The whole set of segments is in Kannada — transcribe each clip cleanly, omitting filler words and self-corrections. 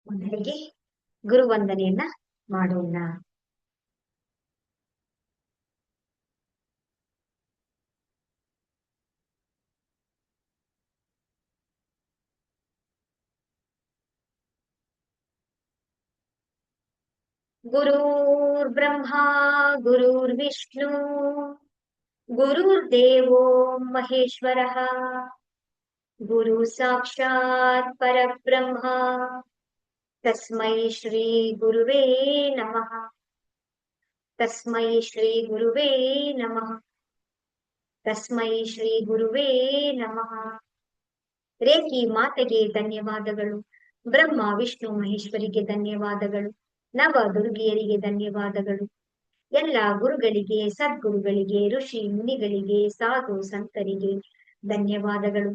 ಮೊದಲಿಗೆ ಗುರುವಂದನೆಯನ್ನ ಮಾಡೋಣ. ಗುರುರ್ಬ್ರಹ್ಮ ಗುರುರ್ವಿಷ್ಣು ಗುರುರ್ದೇವೋ ಮಹೇಶ್ವರಃ ಗುರು ಸಾಕ್ಷಾತ್ ಪರಬ್ರಹ್ಮ ತಸ್ಮೈ ಶ್ರೀ ಗುರುವೇ ನಮಃ. ತಸ್ಮೈ ಶ್ರೀ ಗುರುವೇ ನಮಃ. ತಸ್ಮೈ ಶ್ರೀ ಗುರುವೇ ನಮಃ. ರೇಖಿ ಮಾತೆಗೆ ಧನ್ಯವಾದಗಳು. ಬ್ರಹ್ಮ ವಿಷ್ಣು ಮಹೇಶ್ವರಿಗೆ ಧನ್ಯವಾದಗಳು. ನವ ದುರ್ಗಿಯರಿಗೆ ಧನ್ಯವಾದಗಳು. ಎಲ್ಲ ಗುರುಗಳಿಗೆ, ಸದ್ಗುರುಗಳಿಗೆ, ಋಷಿ ಮುನಿಗಳಿಗೆ, ಸಾಧು ಸಂತರಿಗೆ ಧನ್ಯವಾದಗಳು.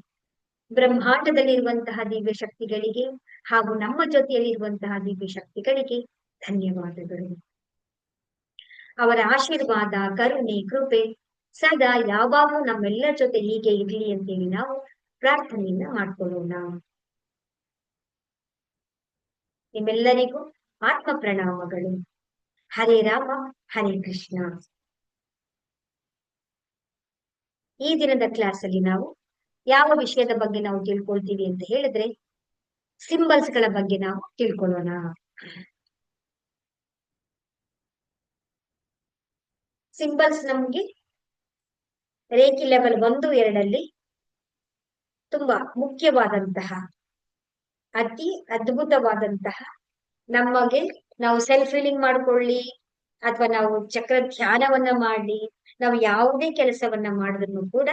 ಬ್ರಹ್ಮಾಂಡದಲ್ಲಿರುವಂತಹ ದಿವ್ಯ ಶಕ್ತಿಗಳಿಗೆ ಹಾಗೂ ನಮ್ಮ ಜೊತೆಯಲ್ಲಿರುವಂತಹ ದಿವ್ಯ ಶಕ್ತಿಗಳಿಗೆ ಧನ್ಯವಾದಗಳು. ಅವರ ಆಶೀರ್ವಾದ, ಕರುಣೆ, ಕೃಪೆ ಸದಾ ಯಾವಾಗೂ ನಮ್ಮೆಲ್ಲರ ಜೊತೆ ಹೀಗೆ ಇರ್ಲಿ ಅಂತೇಳಿ ನಾವು ಪ್ರಾರ್ಥನೆಯನ್ನ ಮಾಡ್ಕೊಳ್ಳೋಣ. ನಿಮ್ಮೆಲ್ಲರಿಗೂ ಆತ್ಮ ಪ್ರಣಾಮಗಳು. ಹರೇ ರಾಮ, ಹರೇ ಕೃಷ್ಣ. ಈ ದಿನದ ಕ್ಲಾಸ್ ಅಲ್ಲಿ ನಾವು ಯಾವ ವಿಷಯದ ಬಗ್ಗೆ ನಾವು ತಿಳ್ಕೊಳ್ತೀವಿ ಅಂತ ಹೇಳಿದ್ರೆ, ಸಿಂಬಲ್ಸ್ ಗಳ ಬಗ್ಗೆ ನಾವು ತಿಳ್ಕೊಳ್ಳೋಣ. ಸಿಂಬಲ್ಸ್ ನಮ್ಗೆ ರೇಖಿ ಲೆವೆಲ್ 1, 2 ತುಂಬಾ ಮುಖ್ಯವಾದಂತಹ, ಅತಿ ಅದ್ಭುತವಾದಂತಹ, ನಮಗೆ ನಾವು ಸೆಲ್ಫ್ ಫೀಲಿಂಗ್ ಮಾಡ್ಕೊಳ್ಳಿ ಅಥವಾ ನಾವು ಚಕ್ರ ಧ್ಯಾನವನ್ನ ಮಾಡಿ ನಾವು ಯಾವುದೇ ಕೆಲಸವನ್ನ ಮಾಡಿದ್ರು ಕೂಡ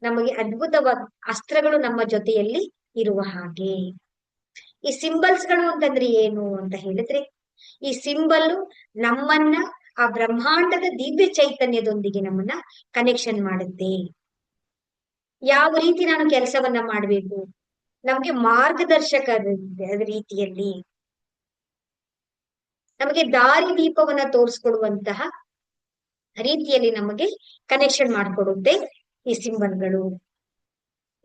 ನಮಗೆ ಅದ್ಭುತವಾದ ಅಸ್ತ್ರಗಳು ನಮ್ಮ ಜೊತೆಯಲ್ಲಿ ಇರುವ ಹಾಗೆ. ಈ ಸಿಂಬಲ್ಸ್ ಗಳು ಅಂತಂದ್ರೆ ಏನು ಅಂತ ಹೇಳಿದ್ರೆ, ಈ ಸಿಂಬಲ್ ನಮ್ಮನ್ನ ಆ ಬ್ರಹ್ಮಾಂಡದ ದಿವ್ಯ ಚೈತನ್ಯದೊಂದಿಗೆ ನಮ್ಮನ್ನ ಕನೆಕ್ಷನ್ ಮಾಡುತ್ತೆ. ಯಾವ ರೀತಿ ನಾನು ಕೆಲಸವನ್ನ ಮಾಡ್ಬೇಕು, ನಮ್ಗೆ ಮಾರ್ಗದರ್ಶಕ ರೀತಿಯಲ್ಲಿ ನಮಗೆ ದಾರಿ ದೀಪವನ್ನ ತೋರಿಸ್ಕೊಡುವಂತಹ ರೀತಿಯಲ್ಲಿ ನಮಗೆ ಕನೆಕ್ಷನ್ ಮಾಡ್ಕೊಡುತ್ತೆ ಈ ಸಿಂಬಲ್ಗಳು.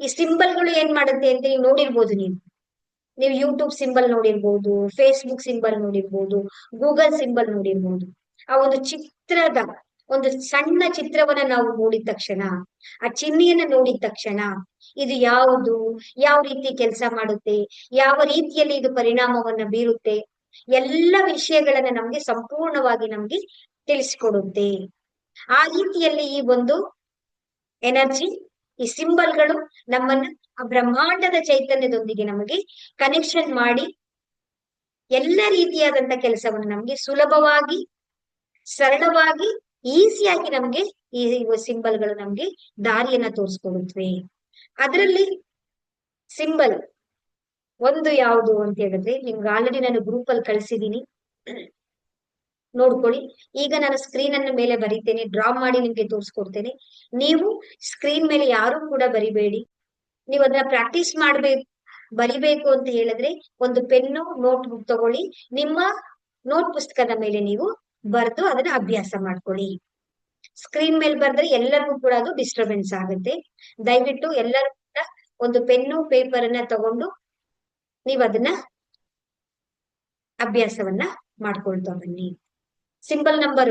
ಈ ಸಿಂಬಲ್ಗಳು ಏನ್ ಮಾಡುತ್ತೆ ಅಂತ ನೀವು ನೋಡಿರ್ಬೋದು. ನೀವು ಯೂಟ್ಯೂಬ್ ಸಿಂಬಲ್ ನೋಡಿರ್ಬೋದು, ಫೇಸ್ಬುಕ್ ಸಿಂಬಲ್ ನೋಡಿರ್ಬೋದು, ಗೂಗಲ್ ಸಿಂಬಲ್ ನೋಡಿರ್ಬೋದು. ಆ ಒಂದು ಚಿತ್ರದ ಒಂದು ಸಣ್ಣ ಚಿತ್ರವನ್ನ ನಾವು ನೋಡಿದ ತಕ್ಷಣ, ಆ ಚಿಹ್ನೆಯನ್ನ ನೋಡಿದ ತಕ್ಷಣ ಇದು ಯಾವುದು, ಯಾವ ರೀತಿ ಕೆಲಸ ಮಾಡುತ್ತೆ, ಯಾವ ರೀತಿಯಲ್ಲಿ ಇದು ಪರಿಣಾಮವನ್ನ ಬೀರುತ್ತೆ, ಎಲ್ಲ ವಿಷಯಗಳನ್ನ ನಮ್ಗೆ ಸಂಪೂರ್ಣವಾಗಿ ನಮ್ಗೆ ತಿಳಿಸಿಕೊಡುತ್ತೆ. ಆ ರೀತಿಯಲ್ಲಿ ಈ ಒಂದು ಎನರ್ಜಿ, ಈ ಸಿಂಬಲ್ಗಳು ನಮ್ಮನ್ನ ಆ ಬ್ರಹ್ಮಾಂಡದ ಚೈತನ್ಯದೊಂದಿಗೆ ನಮಗೆ ಕನೆಕ್ಷನ್ ಮಾಡಿ ಎಲ್ಲ ರೀತಿಯಾದಂತ ಕೆಲಸವನ್ನು ನಮ್ಗೆ ಸುಲಭವಾಗಿ, ಸರಳವಾಗಿ, ಈಸಿಯಾಗಿ ನಮ್ಗೆ ಈ ಸಿಂಬಲ್ಗಳು ನಮ್ಗೆ ದಾರಿಯನ್ನ ತೋರಿಸ್ಕೊಡುತ್ತವೆ. ಅದರಲ್ಲಿ ಸಿಂಬಲ್ ಒಂದು ಯಾವುದು ಅಂತ ಹೇಳಿದ್ರೆ, ನಿಮ್ಗೆ ಆಲ್ರೆಡಿ ನಾನು ಗ್ರೂಪ್ ಅಲ್ಲಿ ಕಳಿಸಿದೀನಿ, ನೋಡ್ಕೊಳ್ಳಿ. ಈಗ ನಾನು ಸ್ಕ್ರೀನ್ ಅನ್ನ ಮೇಲೆ ಬರೀತೇನೆ, ಡ್ರಾ ಮಾಡಿ ನಿಮ್ಗೆ ತೋರಿಸ್ಕೊಡ್ತೇನೆ. ನೀವು ಸ್ಕ್ರೀನ್ ಮೇಲೆ ಯಾರು ಕೂಡ ಬರಿಬೇಡಿ. ನೀವು ಅದನ್ನ ಪ್ರಾಕ್ಟೀಸ್ ಬರಿಬೇಕು ಅಂತ ಹೇಳಿದ್ರೆ ಒಂದು ಪೆನ್ನು, ನೋಟ್ ಬುಕ್ ತಗೊಳ್ಳಿ. ನಿಮ್ಮ ನೋಟ್ ಪುಸ್ತಕದ ಮೇಲೆ ನೀವು ಬರೆದು ಅದನ್ನ ಅಭ್ಯಾಸ ಮಾಡ್ಕೊಳ್ಳಿ. ಸ್ಕ್ರೀನ್ ಮೇಲೆ ಬರೆದ್ರೆ ಎಲ್ಲರಿಗೂ ಕೂಡ ಅದು ಡಿಸ್ಟರ್ಬೆನ್ಸ್ ಆಗುತ್ತೆ. ದಯವಿಟ್ಟು ಎಲ್ಲರೂ ಕೂಡ ಒಂದು ಪೆನ್ನು, ಪೇಪರ್ ಅನ್ನ ತಗೊಂಡು ನೀವು ಅದನ್ನ ಅಭ್ಯಾಸವನ್ನ ಮಾಡ್ಕೊಳ್ತಾ ಬನ್ನಿ. ಸಿಂಬಲ್ ನಂಬರ್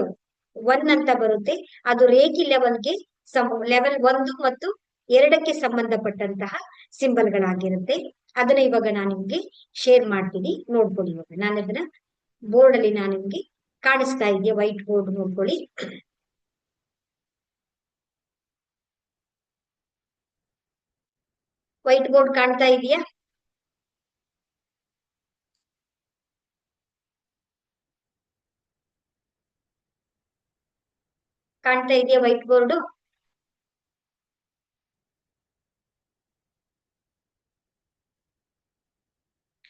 1 ಅಂತ ಬರುತ್ತೆ, ಅದು ರೇಖಿ ಲೆವೆಲ್ 1 ಮತ್ತು 2ಕ್ಕೆ ಸಂಬಂಧಪಟ್ಟಂತಹ ಸಿಂಬಲ್ ಗಳಾಗಿರುತ್ತೆ. ಅದನ್ನ ಇವಾಗ ನಾನು ನಿಮ್ಗೆ ಶೇರ್ ಮಾಡ್ತೀನಿ, ನೋಡ್ಕೊಳ್ಳಿ. ಇವಾಗ ನಾನು ಅದನ್ನ ಬೋರ್ಡ್ ಅಲ್ಲಿ ನಾನು ನಿಮ್ಗೆ ಕಾಣಿಸ್ತಾ ಇದೆಯಾ, ವೈಟ್ ಬೋರ್ಡ್ ನೋಡ್ಕೊಳ್ಳಿ. ವೈಟ್ ಬೋರ್ಡ್ ಕಾಣ್ತಾ ಇದೆಯಾ? ಕಾಣ್ತಾ ಇದೆಯಾ ವೈಟ್ ಬೋರ್ಡ್?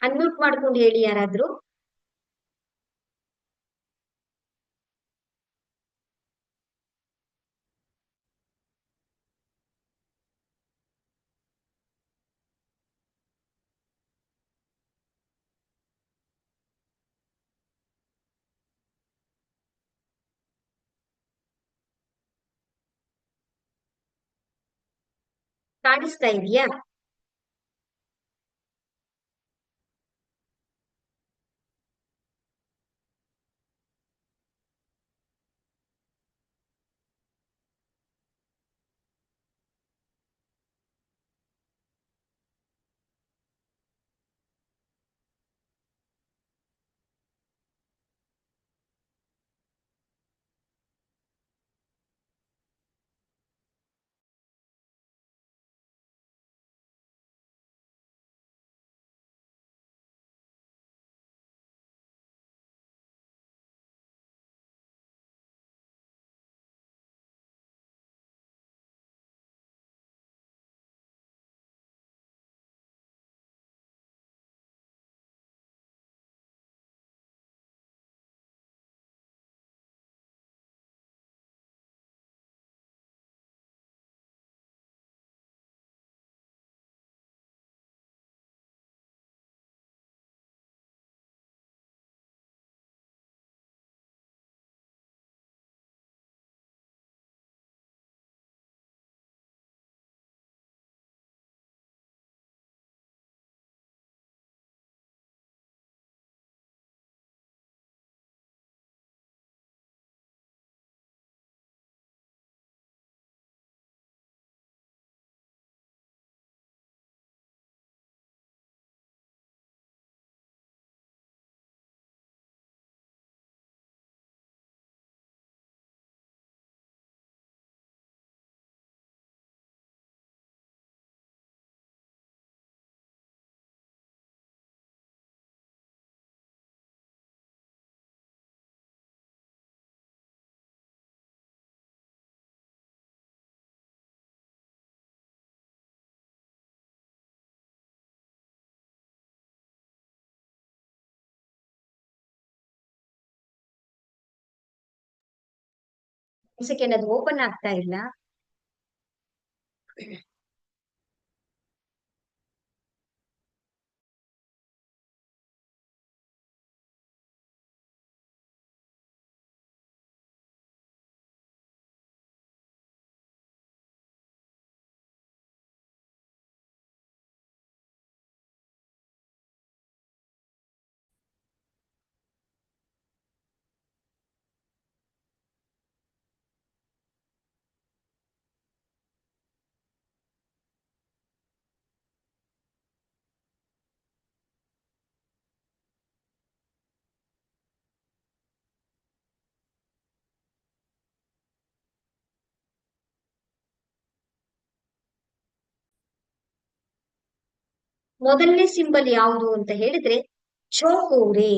ಅನ್ಮ್ಯೂಟ್ ಮಾಡ್ಕೊಂಡು ಹೇಳಿ ಯಾರಾದ್ರೂ. ಕಾಣಿಸ್ತಾ ಇದೆಯಾ? ಸೆಕೆಂಡ್ ಅದು ಓಪನ್ ಆಗ್ತಾ ಇಲ್ಲ. ಮೊದಲನೇ ಸಿಂಬಲ್ ಯಾವುದು ಅಂತ ಹೇಳಿದ್ರೆ ಚೋಕೂರೆ.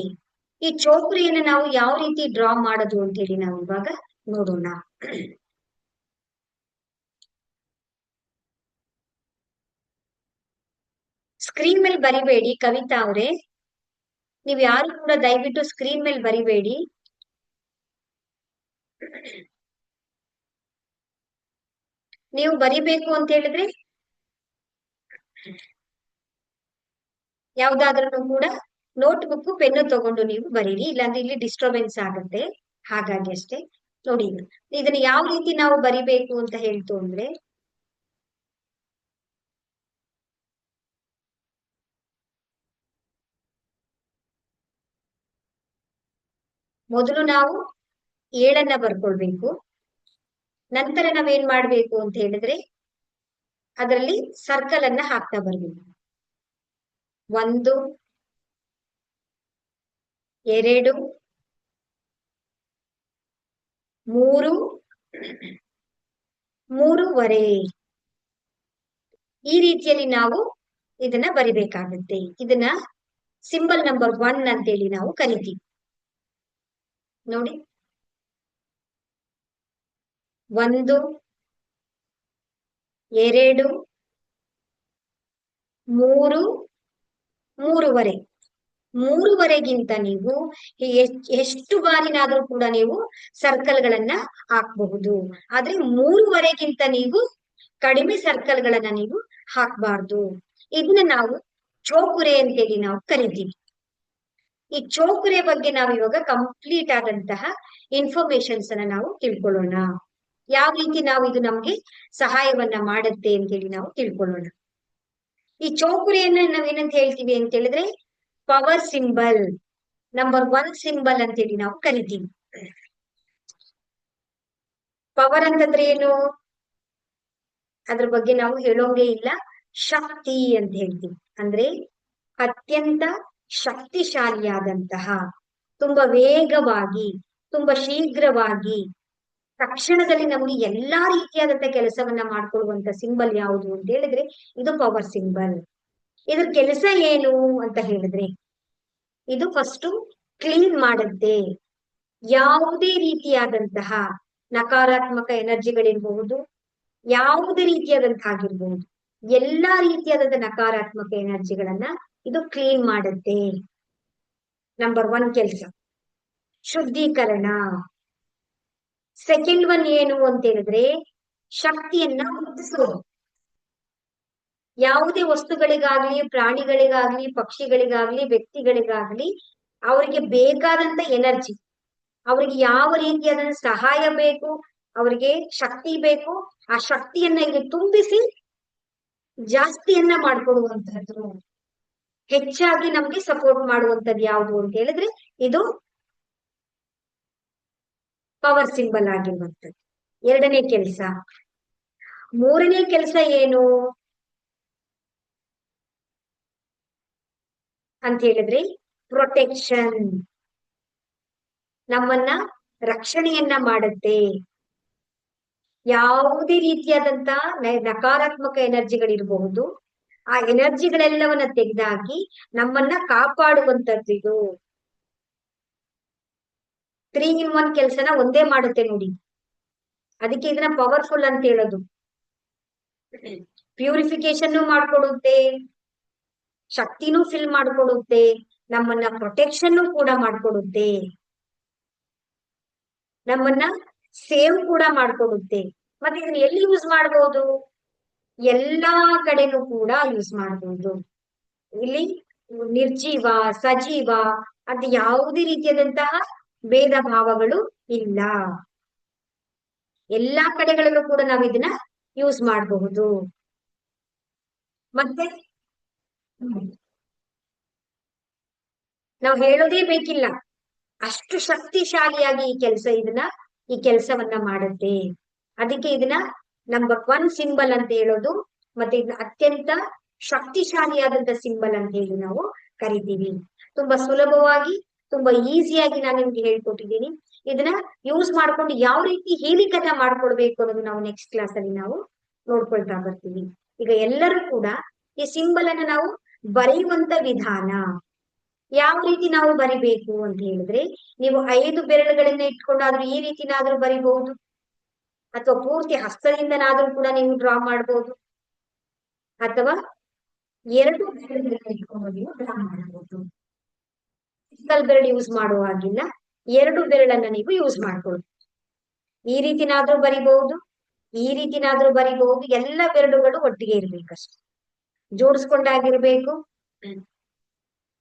ಈ ಚೋಕುರಿಯನ್ನ ನಾವು ಯಾವ ರೀತಿ ಡ್ರಾ ಮಾಡೋದು ಅಂತ ಹೇಳಿ ನಾವು ಇವಾಗ ನೋಡೋಣ. ಸ್ಕ್ರೀನ್ ಮೇಲೆ ಬರಿಬೇಡಿ ಕವಿತಾ ಅವ್ರೆ, ನೀವ್ ಯಾರು ಕೂಡ ದಯವಿಟ್ಟು ಸ್ಕ್ರೀನ್ ಮೇಲೆ ಬರಿಬೇಡಿ. ನೀವು ಬರಿಬೇಕು ಅಂತ ಹೇಳಿದ್ರೆ ಯಾವ್ದಾದ್ರೂ ಕೂಡ ನೋಟ್ ಬುಕ್ ಪೆನ್ನು ತಗೊಂಡು ನೀವು ಬರೀರಿ, ಇಲ್ಲಾಂದ್ರೆ ಇಲ್ಲಿ ಡಿಸ್ಟರ್ಬೆನ್ಸ್ ಆಗುತ್ತೆ. ಹಾಗಾಗಿ ಅಷ್ಟೇ. ನೋಡಿ, ಇದನ್ನ ಯಾವ ರೀತಿ ನಾವು ಬರಿಬೇಕು ಅಂತ ಹೇಳ್ತು ಅಂದ್ರೆ, ಮೊದಲು ನಾವು 7 ಬರ್ಕೊಳ್ಬೇಕು. ನಂತರ ನಾವೇನ್ ಮಾಡ್ಬೇಕು ಅಂತ ಹೇಳಿದ್ರೆ ಅದರಲ್ಲಿ ಸರ್ಕಲ್ ಅನ್ನ ಹಾಕ್ತಾ ಬರ್ಬೇಕು. 1 2 3 3.5 ಈ ರೀತಿಯಲ್ಲಿ ನಾವು ಇದನ್ನ ಬರಿಬೇಕಾಗುತ್ತೆ. ಇದನ್ನ ಸಿಂಬಲ್ ನಂಬರ್ 1 ಅಂತೇಳಿ ನಾವು ಕರಿತೀವಿ. ನೋಡಿ, 1 2 3 3.5 3.5ಗಿಂತ ನೀವು ಎಷ್ಟು ಬಾರಿನಾದ್ರೂ ಕೂಡ ನೀವು ಸರ್ಕಲ್ ಗಳನ್ನ ಹಾಕಬಹುದು. ಆದ್ರೆ 3.5ಗಿಂತ ನೀವು ಕಡಿಮೆ ಸರ್ಕಲ್ ಗಳನ್ನ ನೀವು ಹಾಕಬಾರ್ದು. ಇದನ್ನ ನಾವು ಚೋಕುರೆ ಅಂತೇಳಿ ನಾವು ಕರಿತೀವಿ. ಈ ಚೋಕುರೆ ಬಗ್ಗೆ ನಾವು ಇವಾಗ ಕಂಪ್ಲೀಟ್ ಆದಂತಹ ಇನ್ಫಾರ್ಮೇಶನ್ಸ್ ಅನ್ನ ನಾವು ತಿಳ್ಕೊಳ್ಳೋಣ. ಯಾವ ರೀತಿ ನಾವು ಇದು ನಮ್ಗೆ ಸಹಾಯವನ್ನ ಮಾಡುತ್ತೆ ಅಂತೇಳಿ ನಾವು ತಿಳ್ಕೊಳ್ಳೋಣ. ಈ ಚೌಕುರಿಯನ್ನ ನಾವೇನಂತ ಹೇಳ್ತೀವಿ ಅಂತ ಹೇಳಿದ್ರೆ ಪವರ್ ಸಿಂಬಲ್ ನಂಬರ್ 1 ಸಿಂಬಲ್ ಅಂತೇಳಿ ನಾವು ಕರಿತೀವಿ. ಪವರ್ ಅಂತಂದ್ರೆ ಏನು, ಅದ್ರ ಬಗ್ಗೆ ನಾವು ಹೇಳೋಂಗೆ ಇಲ್ಲ. ಶಕ್ತಿ ಅಂತ ಹೇಳ್ತೀವಿ. ಅಂದ್ರೆ ಅತ್ಯಂತ ಶಕ್ತಿಶಾಲಿಯಾದಂತಹ, ತುಂಬಾ ವೇಗವಾಗಿ, ತುಂಬಾ ಶೀಘ್ರವಾಗಿ, ತಕ್ಷಣದಲ್ಲಿ ನಮ್ಗೆ ಎಲ್ಲಾ ರೀತಿಯಾದಂತಹ ಕೆಲಸವನ್ನ ಮಾಡ್ಕೊಳ್ಳುವಂತ ಸಿಂಬಲ್ ಯಾವುದು ಅಂತ ಹೇಳಿದ್ರೆ ಇದು ಪವರ್ ಸಿಂಬಲ್. ಇದ್ರ ಕೆಲಸ ಏನು ಅಂತ ಹೇಳಿದ್ರೆ, ಇದು ಫಸ್ಟ್ ಕ್ಲೀನ್ ಮಾಡುತ್ತೆ. ಯಾವುದೇ ರೀತಿಯಾದಂತಹ ನಕಾರಾತ್ಮಕ ಎನರ್ಜಿಗಳಿರ್ಬಹುದು, ಯಾವುದೇ ರೀತಿಯಾದಂತಹ ಆಗಿರ್ಬಹುದು, ಎಲ್ಲಾ ರೀತಿಯಾದಂತಹ ನಕಾರಾತ್ಮಕ ಎನರ್ಜಿಗಳನ್ನ ಇದು ಕ್ಲೀನ್ ಮಾಡುತ್ತೆ. ನಂಬರ್ 1 ಕೆಲಸ ಶುದ್ಧೀಕರಣ. ಸೆಕೆಂಡ್ 1 ಏನು ಅಂತ ಹೇಳಿದ್ರೆ ಶಕ್ತಿಯನ್ನ ವೃದ್ಧಿಸೋದು. ಯಾವುದೇ ವಸ್ತುಗಳಿಗಾಗ್ಲಿ, ಪ್ರಾಣಿಗಳಿಗಾಗ್ಲಿ, ಪಕ್ಷಿಗಳಿಗಾಗ್ಲಿ, ವ್ಯಕ್ತಿಗಳಿಗಾಗ್ಲಿ ಅವರಿಗೆ ಬೇಕಾದಂತ ಎನರ್ಜಿ, ಅವ್ರಿಗೆ ಯಾವ ರೀತಿಯಾದ ಸಹಾಯ ಬೇಕು, ಅವರಿಗೆ ಶಕ್ತಿ ಬೇಕು, ಆ ಶಕ್ತಿಯನ್ನ ಇಲ್ಲಿ ತುಂಬಿಸಿ ಜಾಸ್ತಿಯನ್ನ ಮಾಡ್ಕೊಡುವಂತಹದ್ದು, ಹೆಚ್ಚಾಗಿ ನಮ್ಗೆ ಸಪೋರ್ಟ್ ಮಾಡುವಂತದ್ದು ಯಾವುದು ಅಂತ ಹೇಳಿದ್ರೆ ಇದು ಪವರ್ ಸಿಂಬಲ್ ಆಗಿರುವಂತದ್ದು. 2ನೇ ಕೆಲಸ. 3ನೇ ಕೆಲಸ ಏನು ಅಂತ ಹೇಳಿದ್ರೆ ಪ್ರೊಟೆಕ್ಷನ್. ನಮ್ಮನ್ನ ರಕ್ಷಣೆಯನ್ನ ಮಾಡುತ್ತೆ. ಯಾವುದೇ ರೀತಿಯಾದಂತ ನಕಾರಾತ್ಮಕ ಎನರ್ಜಿಗಳಿರಬಹುದು, ಆ ಎನರ್ಜಿಗಳೆಲ್ಲವನ್ನ ತೆಗೆದಾಕಿ ನಮ್ಮನ್ನ ಕಾಪಾಡುವಂತದ್ದು ಇದು. 3 in 1 ಕೆಲಸನ ಒಂದೇ ಮಾಡುತ್ತೆ ನೋಡಿ. ಅದಕ್ಕೆ ಇದನ್ನ ಪವರ್ಫುಲ್ ಅಂತ ಹೇಳೋದು. ಪ್ಯೂರಿಫಿಕೇಶನ್ ಮಾಡ್ಕೊಡುತ್ತೆ, ಶಕ್ತಿನೂ ಫಿಲ್ ಮಾಡ್ಕೊಡುತ್ತೆ, ನಮ್ಮನ್ನ ಪ್ರೊಟೆಕ್ಷನ್ ಕೂಡ ಮಾಡ್ಕೊಡುತ್ತೆ, ನಮ್ಮನ್ನ ಸೇವ್ ಕೂಡ ಮಾಡ್ಕೊಡುತ್ತೆ. ಮತ್ತೆ ಇದನ್ನ ಎಲ್ಲಿ ಯೂಸ್ ಮಾಡಬಹುದು? ಎಲ್ಲಾ ಕಡೆನೂ ಕೂಡ ಯೂಸ್ ಮಾಡಬಹುದು. ಇಲ್ಲಿ ನಿರ್ಜೀವ, ಸಜೀವ ಅಂತ ಯಾವುದೇ ರೀತಿಯಾದಂತಹ ಭೇದ ಭಾವಗಳು ಇಲ್ಲ. ಎಲ್ಲಾ ಕಡೆಗಳಲ್ಲೂ ಕೂಡ ನಾವು ಇದನ್ನ ಯೂಸ್ ಮಾಡಬಹುದು. ಮತ್ತೆ ನಾವು ಹೇಳೋದೇ ಬೇಕಿಲ್ಲ, ಅಷ್ಟು ಶಕ್ತಿಶಾಲಿಯಾಗಿ ಈ ಕೆಲಸವನ್ನ ಮಾಡುತ್ತೆ. ಅದಕ್ಕೆ ಇದನ್ನ ನಂಬರ್ 1 ಸಿಂಬಲ್ ಅಂತ ಹೇಳೋದು. ಮತ್ತೆ ಇದನ್ನ ಅತ್ಯಂತ ಶಕ್ತಿಶಾಲಿಯಾದಂತ ಸಿಂಬಲ್ ಅಂತ ಹೇಳಿ ನಾವು ಕರಿತೀವಿ. ತುಂಬಾ ಸುಲಭವಾಗಿ, ತುಂಬಾ ಈಸಿಯಾಗಿ ನಾನು ನಿಮ್ಗೆ ಹೇಳ್ಕೊಟ್ಟಿದ್ದೀನಿ. ಇದನ್ನ ಯೂಸ್ ಮಾಡ್ಕೊಂಡು ಯಾವ ರೀತಿ ಹೀಲಿಕನ್ನ ಮಾಡ್ಕೊಡ್ಬೇಕು ಅನ್ನೋದು ನಾವು ನೆಕ್ಸ್ಟ್ ಕ್ಲಾಸ್ ಅಲ್ಲಿ ನಾವು ನೋಡ್ಕೊಳ್ತಾ ಬರ್ತೀವಿ. ಈಗ ಎಲ್ಲರೂ ಕೂಡ ಈ ಸಿಂಬಲ್ ಅನ್ನ ನಾವು ಬರೆಯುವಂತ ವಿಧಾನ ಯಾವ ರೀತಿ ನಾವು ಬರಿಬೇಕು ಅಂತ ಹೇಳಿದ್ರೆ, ನೀವು 5 ಬೆರಳುಗಳನ್ನ ಇಟ್ಕೊಂಡಾದ್ರೂ ಈ ರೀತಿನಾದ್ರೂ ಬರಿಬಹುದು, ಅಥವಾ ಪೂರ್ತಿ ಹಸ್ತದಿಂದನಾದ್ರೂ ಕೂಡ ನೀವು ಡ್ರಾ ಮಾಡಬಹುದು, ಅಥವಾ 2 ಬೆರಳುಗಳನ್ನ ಇಟ್ಕೊಂಡು ನೀವು ಡ್ರಾ ಮಾಡಬಹುದು. ಸಿಂಗಲ್ ಬೆರಳು ಯೂಸ್ ಮಾಡುವಾಗಿಲ್ಲ, 2 ಬೆರಳನ್ನ ನೀವು ಯೂಸ್ ಮಾಡ್ಕೊಳ್ಳಿ. ಈ ರೀತಿನಾದ್ರೂ ಬರಿಬಹುದು, ಈ ರೀತಿನಾದ್ರೂ ಬರಿಬಹುದು. ಎಲ್ಲ ಬೆರಳುಗಳು ಒಟ್ಟಿಗೆ ಇರ್ಬೇಕಷ್ಟೆ, ಜೋಡಿಸ್ಕೊಂಡಾಗಿರ್ಬೇಕು.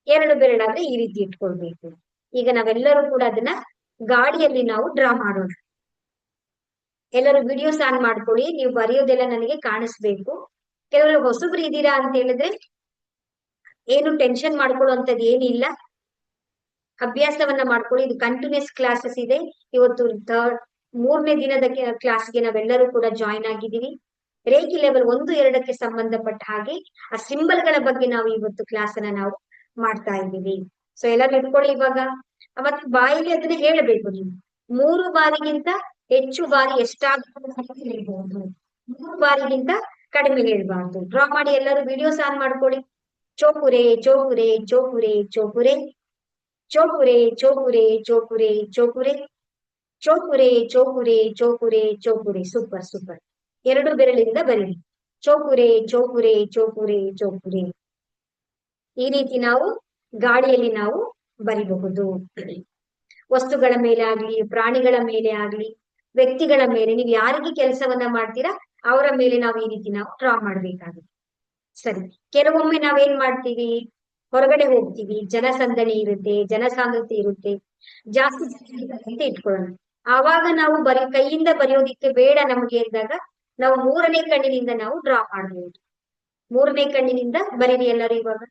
2 ಬೆರಳಾದ್ರೆ ಈ ರೀತಿ ಇಟ್ಕೊಳ್ಬೇಕು. ಈಗ ನಾವೆಲ್ಲರೂ ಕೂಡ ಅದನ್ನ ಗಾಡಿಯಲ್ಲಿ ನಾವು ಡ್ರಾ ಮಾಡೋಣ. ಎಲ್ಲರೂ ವಿಡಿಯೋಸ್ ಆನ್ ಮಾಡ್ಕೊಳ್ಳಿ. ನೀವು ಬರೆಯೋದೆಲ್ಲ ನನಗೆ ಕಾಣಿಸ್ಬೇಕು. ಕೆಲವರು ಹೊಸಬ್ರು ಇದ್ದೀರಾ ಅಂತ ಹೇಳಿದ್ರೆ ಏನು ಟೆನ್ಷನ್ ಮಾಡ್ಕೊಳ್ಳುವಂತದ್ದು ಏನಿಲ್ಲ, ಅಭ್ಯಾಸವನ್ನ ಮಾಡ್ಕೊಳ್ಳಿ. ಇದು ಕಂಟಿನ್ಯೂಸ್ ಕ್ಲಾಸಸ್ ಇದೆ. ಇವತ್ತು 3ನೇ ದಿನದ ಕ್ಲಾಸ್ಗೆ ನಾವೆಲ್ಲರೂ ಕೂಡ ಜಾಯಿನ್ ಆಗಿದ್ದೀವಿ. ರೇಖಿ ಲೆವೆಲ್ 1, 2ಕ್ಕೆ ಸಂಬಂಧಪಟ್ಟ ಹಾಗೆ ಆ ಸಿಂಬಲ್ಗಳ ಬಗ್ಗೆ ನಾವು ಇವತ್ತು ಕ್ಲಾಸ್ ಅನ್ನ ನಾವು ಮಾಡ್ತಾ ಇದ್ದೀವಿ. ಸೊ ಎಲ್ಲರೂ ಇಟ್ಕೊಳ್ಳಿ ಇವಾಗ. ಮತ್ತೆ ಬಾಯಿಗೆ ಅದನ್ನ ಹೇಳಬೇಕು. ನೀವು 3 ಬಾರಿಗಿಂತ ಹೆಚ್ಚು ಬಾರಿ ಎಷ್ಟಾಗುತ್ತೆ ಹೇಳ್ಬಹುದು, 3 ಬಾರಿಗಿಂತ ಕಡಿಮೆ ಹೇಳ್ಬಾರ್ದು. ಡ್ರಾ ಮಾಡಿ. ಎಲ್ಲರೂ ವಿಡಿಯೋಸ್ ಆನ್ ಮಾಡ್ಕೊಳ್ಳಿ. ಚೋಕುರೆ ಚೋಕುರೆ ಚೋಕುರೆ ಚೋಕುರೆ ಚೋಕುರೆ ಚೋಕುರೆ ಚೋಕುರೆ ಚೋಕುರೆ ಚೋಕುರೆ ಚೋಕುರೆ ಚೋಕುರೆ ಚೋಕುರೆ. Super super. 2 ಬೆರಳಿಂದ ಬರೀರಿ. ಚೋಕುರೆ ಚೋಕುರೆ ಚೋಕುರೆ ಚೋಕುರೆ. ಈ ರೀತಿ ನಾವು ಗಾಳಿಯಲ್ಲಿ ನಾವು ಬರಿಬಹುದು. ವಸ್ತುಗಳ ಮೇಲೆ ಆಗ್ಲಿ, ಪ್ರಾಣಿಗಳ ಮೇಲೆ ಆಗ್ಲಿ, ವ್ಯಕ್ತಿಗಳ ಮೇಲೆ, ನೀವು ಯಾರಿಗೆ ಕೆಲಸವನ್ನ ಮಾಡ್ತೀರಾ ಅವರ ಮೇಲೆ ನಾವು ಈ ರೀತಿ ನಾವು ಡ್ರಾ ಮಾಡ್ಬೇಕಾಗುತ್ತೆ. ಸರಿ, ಕೆಲವೊಮ್ಮೆ ನಾವೇನ್ ಮಾಡ್ತೀವಿ, ಹೊರಗಡೆ ಹೋಗ್ತೀವಿ, ಜನಸಂದಣಿ ಇರುತ್ತೆ, ಜನಸಾಂದ್ರತೆ ಇರುತ್ತೆ, ಜಾಸ್ತಿ ಅಂತ ಇಟ್ಕೊಳ್ಳೋಣ. ಆವಾಗ ನಾವು ಕೈಯಿಂದ ಬರೆಯೋದಿಕ್ಕೆ ಬೇಡ ನಮಗೆ ಅಂದಾಗ ನಾವು 3ನೇ ಕಣ್ಣಿನಿಂದ ನಾವು ಡ್ರಾ ಮಾಡಬಹುದು. 3ನೇ ಕಣ್ಣಿನಿಂದ ಬರೀರಿ ಎಲ್ಲರೂ ಇವಾಗ.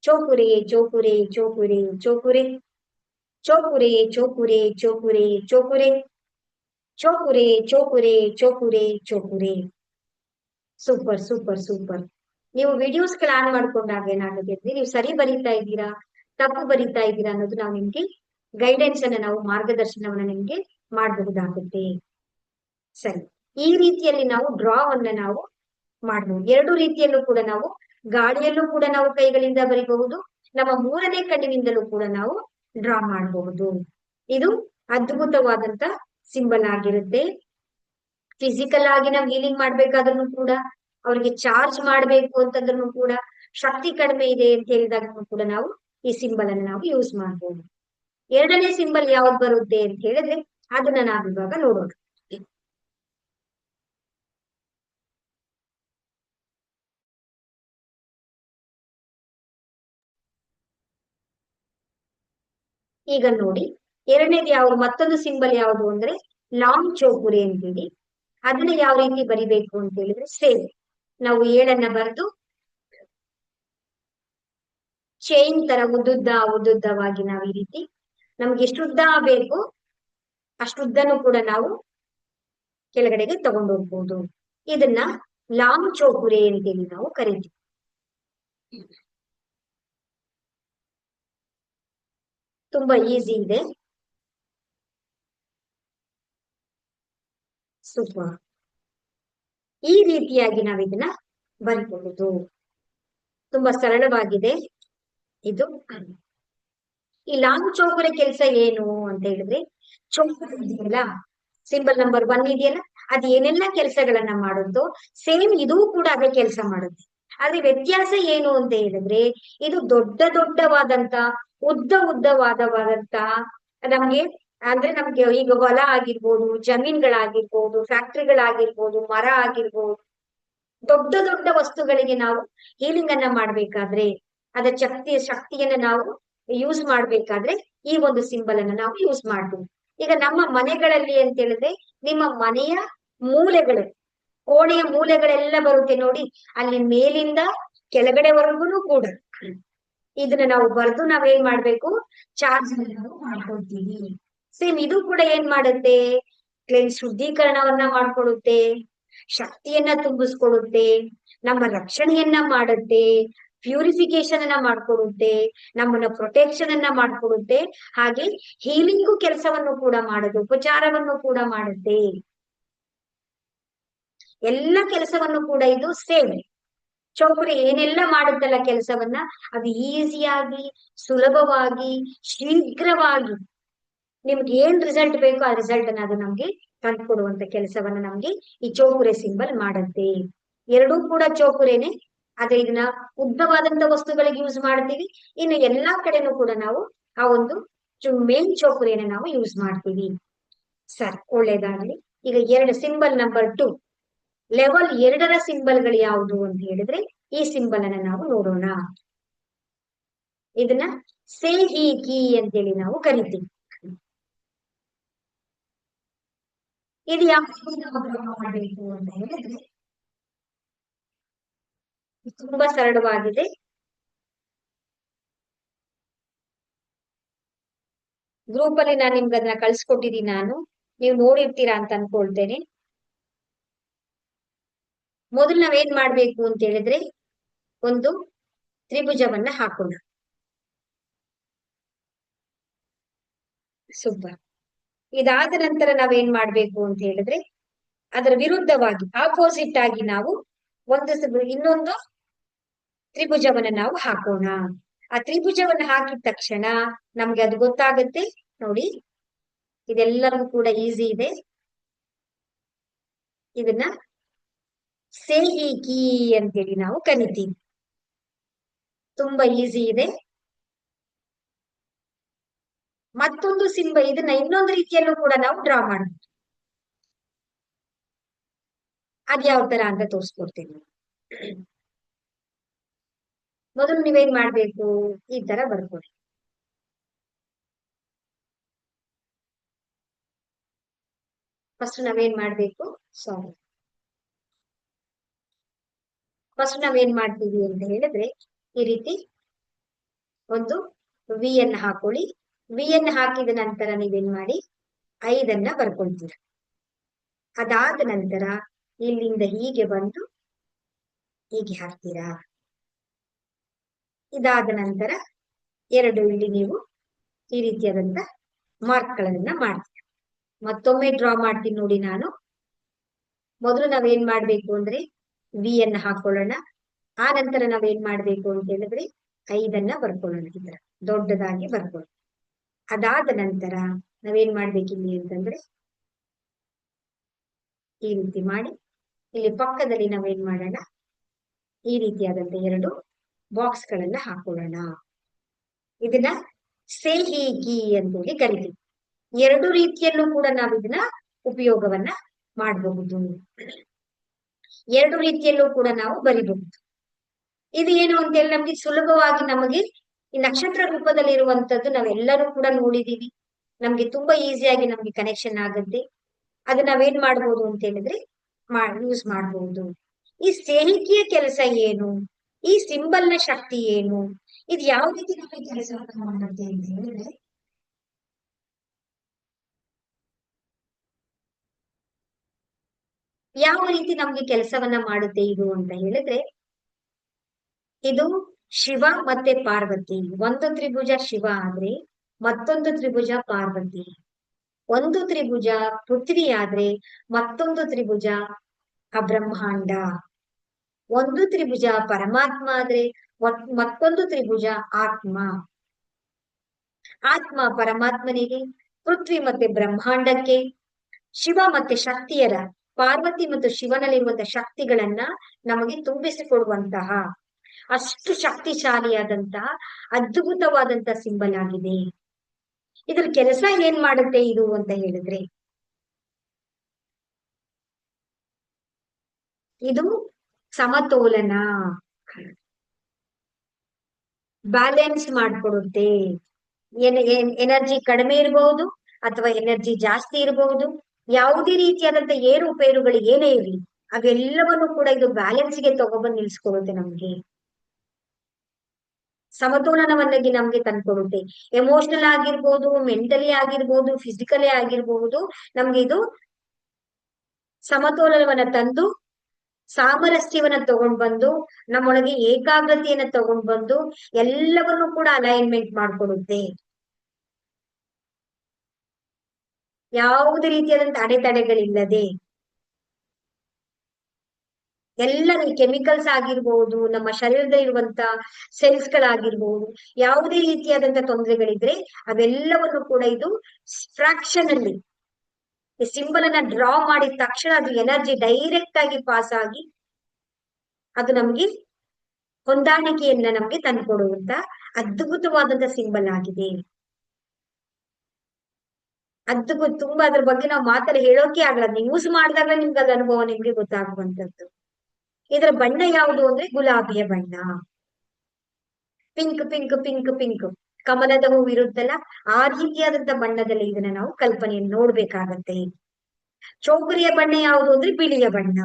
ಚೋಕುರೆ ಚೋಕುರೆ ಚೋಕುರೆ ಚೋಕುರೆ ಚೋಕುರೆ ಚೋಕುರೆ ಚೋಕುರೆ ಚೋಕುರೆ ಚೋಕುರೆ ಚೋಕುರೆ ಚೋಕುರೆ ಚೋಕುರೆ. Super super super. ನೀವು ವಿಡಿಯೋಸ್ ಆನ್ ಮಾಡ್ಕೊಂಡಾಗ ಏನಾಗುತ್ತೆ, ನೀವು ಸರಿ ಬರೀತಾ ಇದ್ದೀರಾ, ತಪ್ಪು ಬರೀತಾ ಇದ್ದೀರಾ ಅನ್ನೋದು ನಾವು ನಿಮ್ಗೆ ಗೈಡೆನ್ಸ್ ಅನ್ನ, ನಾವು ಮಾರ್ಗದರ್ಶನವನ್ನ ನಿಮ್ಗೆ ಮಾಡಬಹುದಾಗುತ್ತೆ. ಸರಿ, ಈ ರೀತಿಯಲ್ಲಿ ನಾವು ಡ್ರಾ ಅನ್ನ ನಾವು ಮಾಡಬಹುದು. 2 ರೀತಿಯಲ್ಲೂ ಕೂಡ ನಾವು ಗಾಳಿಯಲ್ಲೂ ಕೂಡ ನಾವು ಕೈಗಳಿಂದ ಬರಿಬಹುದು, ನಮ್ಮ 3ನೇ ಕಣ್ಣಿನಿಂದಲೂ ಕೂಡ ನಾವು ಡ್ರಾ ಮಾಡಬಹುದು. ಇದು ಅದ್ಭುತವಾದಂತ ಸಿಂಬಲ್ ಆಗಿರುತ್ತೆ. ಫಿಸಿಕಲ್ ಆಗಿ ನಾವು ಹೀಲಿಂಗ್ ಮಾಡ್ಬೇಕಾದ್ರೂ ಕೂಡ, ಅವ್ರಿಗೆ ಚಾರ್ಜ್ ಮಾಡ್ಬೇಕು ಅಂತಂದ್ರೂ ಕೂಡ, ಶಕ್ತಿ ಕಡಿಮೆ ಇದೆ ಅಂತ ಹೇಳಿದಾಗ ಕೂಡ ನಾವು ಈ ಸಿಂಬಲ್ ಅನ್ನು ನಾವು ಯೂಸ್ ಮಾಡಬಹುದು. 2ನೇ ಸಿಂಬಲ್ ಯಾವ್ದು ಬರುತ್ತೆ ಅಂತ ಹೇಳಿದ್ರೆ ಅದನ್ನ ನಾವು ಇವಾಗ ನೋಡೋಣ. ಈಗ ನೋಡಿ, 2ನೇದು ಯಾವ್ದು, ಮತ್ತೊಂದು ಸಿಂಬಲ್ ಯಾವುದು ಅಂದ್ರೆ ಲಾಂಗ್ ಚೌಕುರೆ ಅಂತೇಳಿ. ಅದನ್ನ ಯಾವ ರೀತಿ ಬರಿಬೇಕು ಅಂತ ಹೇಳಿದ್ರೆ ಸೇಮ್ ನಾವು 7ಅನ್ನ ಬರೆದು ಚೈನ್ ತರ ಉದ್ದುದ್ದವಾಗಿ ನಾವು ಈ ರೀತಿ ನಮ್ಗೆ ಎಷ್ಟು ಉದ್ದ ಬೇಕು ಅಷ್ಟುದ್ದನ್ನು ಕೂಡ ನಾವು ಕೆಳಗಡೆಗೆ ತಗೊಂಡು ಹೋಗ್ಬೋದು. ಇದನ್ನ ಲಾಂಗ್ ಚೌಕುರೆ ಅಂತೇಳಿ ನಾವು ಕರಿತೀವಿ. ತುಂಬಾ ಈಸಿ ಇದೆ. ಸೂಪರ್. ಈ ರೀತಿಯಾಗಿ ನಾವು ಇದನ್ನ ಬರಿಬಹುದು. ತುಂಬಾ ಸರಳವಾಗಿದೆ ಇದು. ಈ ಲಾಂಗ್ ಚೌಕುರೆ ಕೆಲಸ ಏನು ಅಂತ ಹೇಳಿದ್ರೆ, ಚೌಕುರೆ ಇದೆಯಲ್ಲ, ಸಿಂಬಲ್ ನಂಬರ್ 1 ಇದೆಯಲ್ಲ, ಅದು ಏನೆಲ್ಲ ಕೆಲಸಗಳನ್ನ ಮಾಡುತ್ತೋ ಸೇಮ್ ಇದು ಕೂಡ ಅದೇ ಕೆಲಸ ಮಾಡುತ್ತೆ. ಆದ್ರೆ ವ್ಯತ್ಯಾಸ ಏನು ಅಂತ ಹೇಳಿದ್ರೆ, ಇದು ದೊಡ್ಡವಾದಂತ ಉದ್ದವಾದಂತ ನಮ್ಗೆ ಅಂದ್ರೆ ನಮ್ಗೆ ಈಗ ಹೊಲ ಆಗಿರ್ಬೋದು, ಜಮೀನ್ಗಳಾಗಿರ್ಬೋದು, ಫ್ಯಾಕ್ಟ್ರಿಗಳಾಗಿರ್ಬೋದು, ಮರ ಆಗಿರ್ಬೋದು, ದೊಡ್ಡ ದೊಡ್ಡ ವಸ್ತುಗಳಿಗೆ ನಾವು ಹೀಲಿಂಗ್ ಅನ್ನ ಮಾಡ್ಬೇಕಾದ್ರೆ, ಅದರ ಶಕ್ತಿಯನ್ನ ನಾವು ಯೂಸ್ ಮಾಡ್ಬೇಕಾದ್ರೆ ಈ ಒಂದು ಸಿಂಬಲ್ ಅನ್ನ ನಾವು ಯೂಸ್ ಮಾಡ್ತೀವಿ. ಈಗ ನಮ್ಮ ಮನೆಗಳಲ್ಲಿ ಅಂತ ಹೇಳಿದ್ರೆ, ನಿಮ್ಮ ಮನೆಯ ಮೂಲೆಗಳು, ಕೋಣೆಯ ಮೂಲೆಗಳೆಲ್ಲ ಬರುತ್ತೆ ನೋಡಿ, ಅಲ್ಲಿ ಮೇಲಿಂದ ಕೆಳಗಡೆವರೆಗೂ ಕೂಡ ಇದನ್ನ ನಾವು ಬರೆದು ನಾವೇನ್ ಮಾಡ್ಬೇಕು, ಚಾರ್ಜ್ ನಾವು ಮಾಡ್ಕೊಳ್ತೀವಿ. ಸೇಮ್ ಇದು ಕೂಡ ಏನ್ ಮಾಡುತ್ತೆ, ಶುದ್ಧೀಕರಣವನ್ನ ಮಾಡ್ಕೊಡುತ್ತೆ, ಶಕ್ತಿಯನ್ನ ತುಂಬಿಸ್ಕೊಡುತ್ತೆ, ನಮ್ಮ ರಕ್ಷಣೆಯನ್ನ ಮಾಡುತ್ತೆ, ಪ್ಯೂರಿಫಿಕೇಶನ್ ಅನ್ನ ಮಾಡ್ಕೊಡುತ್ತೆ, ನಮ್ಮನ್ನ ಪ್ರೊಟೆಕ್ಷನ್ ಅನ್ನ ಮಾಡ್ಕೊಡುತ್ತೆ, ಹಾಗೆ ಹೀಲಿಂಗು ಕೆಲಸವನ್ನು ಕೂಡ ಮಾಡುತ್ತೆ, ಉಪಚಾರವನ್ನು ಕೂಡ ಮಾಡುತ್ತೆ. ಎಲ್ಲ ಕೆಲಸವನ್ನು ಕೂಡ ಇದು ಸೇಮ್ ಚೌಕಡಿ ಏನೆಲ್ಲ ಮಾಡುತ್ತಲ್ಲ ಕೆಲಸವನ್ನ, ಅದು ಈಸಿಯಾಗಿ, ಸುಲಭವಾಗಿ, ಶೀಘ್ರವಾಗಿ ನಿಮ್ಗೆ ಏನ್ ರಿಸಲ್ಟ್ ಬೇಕೋ ಆ ರಿಸಲ್ಟ್ ಅನ್ನ ಅದು ನಮ್ಗೆ ತಂದ್ಕೊಡುವಂತ ಕೆಲಸವನ್ನ ನಮ್ಗೆ ಈ ಚೌಕುರೆ ಸಿಂಬಲ್ ಮಾಡುತ್ತೆ. ಎರಡೂ ಕೂಡ ಚೌಕುರೇನೆ, ಆದ್ರೆ ಇದನ್ನ ಉದ್ದವಾದಂತ ವಸ್ತುಗಳಿಗೆ ಯೂಸ್ ಮಾಡ್ತೀವಿ, ಇನ್ನು ಎಲ್ಲಾ ಕಡೆನೂ ಕೂಡ ನಾವು ಆ ಒಂದು ಮೇನ್ ಚೌಕುರಿಯನ್ನ ನಾವು ಯೂಸ್ ಮಾಡ್ತೀವಿ. ಸರ್, ಒಳ್ಳೇದಾಗ್ಲಿ. ಈಗ ಎರಡು ಸಿಂಬಲ್ ನಂಬರ್ 2, ಲೆವೆಲ್ 2ರ ಸಿಂಬಲ್ಗಳು ಯಾವುದು ಅಂತ ಹೇಳಿದ್ರೆ ಈ ಸಿಂಬಲ್ ಅನ್ನ ನಾವು ನೋಡೋಣ. ಇದನ್ನ ಸೇಹಿ ಕೀ ಅಂತೇಳಿ ನಾವು ಕರಿತೀವಿ. ಇದು ಯಾವ ಮಾಡಬೇಕು ಅಂತ ಹೇಳಿದ್ರೆ ತುಂಬಾ ಸರಳವಾಗಿದೆ. ಗ್ರೂಪ್ ಅಲ್ಲಿ ನಾನು ನಿಮ್ಗೆ ಅದನ್ನ ಕಳ್ಸಿಕೊಟ್ಟಿದ್ದೀನಿ, ನೀವು ನೋಡಿರ್ತೀರಾ ಅಂತ ಅನ್ಕೊಳ್ತೇನೆ. ಮೊದಲು ನಾವೇನ್ ಮಾಡ್ಬೇಕು ಅಂತ ಹೇಳಿದ್ರೆ, ಒಂದು ತ್ರಿಭುಜವನ್ನ ಹಾಕೋಣ. ಸೂಪರ್. ಇದಾದ ನಂತರ ನಾವೇನ್ ಮಾಡ್ಬೇಕು ಅಂತ ಹೇಳಿದ್ರೆ, ಅದರ ವಿರುದ್ಧವಾಗಿ ಆಪೋಸಿಟ್ ಆಗಿ ನಾವು ಇನ್ನೊಂದು ತ್ರಿಭುಜವನ್ನ ನಾವು ಹಾಕೋಣ. ಆ ತ್ರಿಭುಜವನ್ನ ಹಾಕಿದ ತಕ್ಷಣ ನಮ್ಗೆ ಅದು ಗೊತ್ತಾಗುತ್ತೆ ನೋಡಿ. ಇದೆಲ್ಲರೂ ಕೂಡ ಈಸಿ ಇದೆ. ಇದನ್ನ ಸೇಹಿ ಕೀ ಅಂತೇಳಿ ನಾವು ಕರಿತೀವಿ. ತುಂಬಾ ಈಸಿ ಇದೆ. ಮತ್ತೊಂದು ಇದನ್ನ ಇನ್ನೊಂದು ರೀತಿಯಲ್ಲೂ ಕೂಡ ನಾವು ಡ್ರಾ ಮಾಡಬಹುದು. ಅದ್ ಯಾವ ತರ ಅಂತ ತೋರಿಸ್ಕೊಡ್ತೀನಿ. ಮೊದಲು ನೀವೇನ್ ಮಾಡ್ಬೇಕು, ಈ ತರ ಬರ್ಕೊಡಿ. ಫಸ್ಟ್ ನಾವೇನ್ ಮಾಡ್ಬೇಕು, ಫಸ್ಟ್ ನಾವೇನ್ ಮಾಡ್ತೀವಿ ಅಂತ ಹೇಳಿದ್ರೆ, ಈ ರೀತಿ ಒಂದು ವಿ ಅನ್ನ ಹಾಕೊಳ್ಳಿ. ವಿ ಅನ್ನ ಹಾಕಿದ ನಂತರ ನೀವೇನ್ ಮಾಡಿ, 5 ಬರ್ಕೊಳ್ತೀರ. ಅದಾದ ನಂತರ ಇಲ್ಲಿಂದ ಹೀಗೆ ಬಂದು ಹೀಗೆ ಹಾಕ್ತೀರಾ. ಇದಾದ ನಂತರ 2 ಇಲ್ಲಿ ನೀವು ಈ ರೀತಿಯಾದಂತ ಮಾರ್ಕ್ ಗಳನ್ನ ಮಾಡ್ತೀರಾ. ಮತ್ತೊಮ್ಮೆ ಡ್ರಾ ಮಾಡ್ತೀನಿ ನೋಡಿ ನಾನು. ಮೊದಲು ನಾವೇನ್ ಮಾಡ್ಬೇಕು ಅಂದ್ರೆ ವಿ ಅನ್ನ ಹಾಕೊಳ್ಳೋಣ. ಆ ನಂತರ ನಾವೇನ್ ಮಾಡ್ಬೇಕು ಅಂತ ಹೇಳಿದ್ರೆ 5 ಬರ್ಕೊಳ್ಳೋಣ. ಈ ತರ ದೊಡ್ಡದಾಗಿ ಬರ್ಕೊಳ್ಳೋಣ. ಅದಾದ ನಂತರ ನಾವೇನ್ ಮಾಡ್ಬೇಕಿಲ್ಲಿ ಅಂತಂದ್ರೆ, ಈ ರೀತಿ ಮಾಡಿ ಇಲ್ಲಿ ಪಕ್ಕದಲ್ಲಿ ನಾವೇನ್ ಮಾಡೋಣ, ಈ ರೀತಿಯಾದಂತ 2 ಬಾಕ್ಸ್ ಗಳನ್ನ ಹಾಕೊಳ್ಳೋಣ. ಇದನ್ನ ಸೇಹಿ ಕೀ ಅಂತೇಳಿ ಕರಿತೀವಿ. 2 ರೀತಿಯಲ್ಲೂ ಕೂಡ ನಾವು ಇದನ್ನ ಉಪಯೋಗವನ್ನ ಮಾಡಬಹುದು. 2 ರೀತಿಯಲ್ಲೂ ಕೂಡ ನಾವು ಬರಿಬಹುದು. ಇದು ಏನು ಅಂತ ಹೇಳಿ ನಮ್ಗೆ ಸುಲಭವಾಗಿ, ನಮಗೆ ಈ ನಕ್ಷತ್ರ ರೂಪದಲ್ಲಿ ಇರುವಂತದ್ದು ನಾವೆಲ್ಲರೂ ಕೂಡ ನೋಡಿದೀವಿ. ನಮ್ಗೆ ತುಂಬಾ ಈಸಿಯಾಗಿ ನಮ್ಗೆ ಕನೆಕ್ಷನ್ ಆಗುತ್ತೆ. ಅದು ನಾವೇನ್ ಮಾಡ್ಬೋದು ಅಂತ ಹೇಳಿದ್ರೆ ಯೂಸ್ ಮಾಡಬಹುದು. ಈ ಸೇಹಿಕೆಯ ಕೆಲಸ ಏನು, ಈ ಸಿಂಬಲ್ ನ ಶಕ್ತಿ ಏನು, ಇದು ಯಾವ ರೀತಿ ನಮಗೆ ಕೆಲಸವನ್ನು ಮಾಡುತ್ತೆ ಅಂತ ಹೇಳಿದ್ರೆ, ಯಾವ ರೀತಿ ನಮ್ಗೆ ಕೆಲಸವನ್ನ ಮಾಡುತ್ತೆ ಇದು ಅಂತ ಹೇಳಿದ್ರೆ, ಇದು ಶಿವ ಮತ್ತೆ ಪಾರ್ವತಿ. ಒಂದು ತ್ರಿಭುಜ ಶಿವ ಆದ್ರೆ ಮತ್ತೊಂದು ತ್ರಿಭುಜ ಪಾರ್ವತಿ. ಒಂದು ತ್ರಿಭುಜ ಪೃಥ್ವಿ ಆದ್ರೆ ಮತ್ತೊಂದು ತ್ರಿಭುಜ ಬ್ರಹ್ಮಾಂಡ. ಒಂದು ತ್ರಿಭುಜ ಪರಮಾತ್ಮ ಆದ್ರೆ ಮತ್ತೊಂದು ತ್ರಿಭುಜ ಆತ್ಮ. ಆತ್ಮ ಪರಮಾತ್ಮನಿಗೆ, ಪೃಥ್ವಿ ಮತ್ತೆ ಬ್ರಹ್ಮಾಂಡಕ್ಕೆ, ಶಿವ ಮತ್ತೆ ಶಕ್ತಿಯರ, ಪಾರ್ವತಿ ಮತ್ತು ಶಿವನಲ್ಲಿರುವಂತಹ ಶಕ್ತಿಗಳನ್ನ ನಮಗೆ ತುಂಬಿಸಿಕೊಡುವಂತಹ ಅಷ್ಟು ಶಕ್ತಿಶಾಲಿಯಾದಂತಹ ಅದ್ಭುತವಾದಂತಹ ಸಿಂಬಲ್ ಆಗಿದೆ. ಇದ್ರ ಕೆಲಸ ಏನ್ ಮಾಡುತ್ತೆ ಇದು ಅಂತ ಹೇಳಿದ್ರೆ, ಇದು ಸಮತೋಲನ, ಬ್ಯಾಲೆನ್ಸ್ ಮಾಡ್ಕೊಡುತ್ತೆ. ಎನರ್ಜಿ ಕಡಿಮೆ ಇರಬಹುದು ಅಥವಾ ಎನರ್ಜಿ ಜಾಸ್ತಿ ಇರಬಹುದು, ಯಾವುದೇ ರೀತಿಯಾದಂತ ಏರುಪೇರುಗಳು ಏನೇ ಇರಲಿ ಅವೆಲ್ಲವನ್ನು ಕೂಡ ಇದು ಬ್ಯಾಲೆನ್ಸ್ ಗೆ ತಗೊಬಂದು ನಿಲ್ಸ್ಕೊಡುತ್ತೆ. ನಮ್ಗೆ ಸಮತೋಲನವನ್ನಾಗಿ ನಮ್ಗೆ ತಂದ್ಕೊಡುತ್ತೆ. ಎಮೋಷನಲ್ ಆಗಿರ್ಬೋದು, ಮೆಂಟಲಿ ಆಗಿರ್ಬೋದು, ಫಿಸಿಕಲಿ ಆಗಿರ್ಬಹುದು, ನಮ್ಗೆ ಇದು ಸಮತೋಲನವನ್ನ ತಂದು ಸಾಮರಸ್ಯವನ್ನ ತಗೊಂಡ್ ಬಂದು ನಮ್ಮೊಳಗೆ ಏಕಾಗ್ರತೆಯನ್ನ ತಗೊಂಡ್ ಬಂದು ಎಲ್ಲವನ್ನೂ ಕೂಡ ಅಲೈನ್ಮೆಂಟ್ ಮಾಡ್ಕೊಡುತ್ತೆ. ಯಾವುದೇ ರೀತಿಯಾದಂತ ಅಡೆತಡೆಗಳಿಲ್ಲದೆ ಎಲ್ಲ ಕೆಮಿಕಲ್ಸ್ ಆಗಿರ್ಬಹುದು, ನಮ್ಮ ಶರೀರದಲ್ಲಿ ಇರುವಂತ ಸೆಲ್ಸ್ ಗಳಾಗಿರ್ಬಹುದು, ಯಾವುದೇ ರೀತಿಯಾದಂತ ತೊಂದರೆಗಳಿದ್ರೆ ಅವೆಲ್ಲವನ್ನು ಕೂಡ ಇದು ಫ್ರಾಕ್ಷನ್ ಅಲ್ಲಿ ಈ ಸಿಂಬಲ್ ಅನ್ನ ಡ್ರಾ ಮಾಡಿದ ತಕ್ಷಣ ಅದು ಎನರ್ಜಿ ಡೈರೆಕ್ಟ್ ಆಗಿ ಪಾಸ್ ಆಗಿ ಅದು ನಮ್ಗೆ ಹೊಂದಾಣಿಕೆಯನ್ನ ನಮ್ಗೆ ತಂದ್ಕೊಡುವಂತ ಅದ್ಭುತವಾದಂತ ಸಿಂಬಲ್ ಆಗಿದೆ. ಅದ್ಭುತ. ತುಂಬಾ ಅದ್ರ ಬಗ್ಗೆ ನಾವು ಮಾತಲ್ಲಿ ಹೇಳೋಕೆ ಆಗಲ್ಲ, ಯೂಸ್ ಮಾಡಿದಾಗ ನಿಮ್ಗೆ ಅದ ಅನುಭವ ನಿಮ್ಗೆ ಗೊತ್ತಾಗುವಂತದ್ದು. ಇದರ ಬಣ್ಣ ಯಾವುದು ಅಂದ್ರೆ ಗುಲಾಬಿಯ ಬಣ್ಣ. ಪಿಂಕ್ ಪಿಂಕ್ ಪಿಂಕ್ ಪಿಂಕ್ ಕಮಲದ ಹೂವು ಇರುತ್ತಲ್ಲ, ಆ ರೀತಿಯಾದಂತ ಬಣ್ಣದಲ್ಲಿ ಇದನ್ನ ನಾವು ಕಲ್ಪನೆಯನ್ನು ನೋಡ್ಬೇಕಾಗತ್ತೆ. ಚೌಕರಿಯ ಬಣ್ಣ ಯಾವುದು ಅಂದ್ರೆ ಬಿಳಿಯ ಬಣ್ಣ.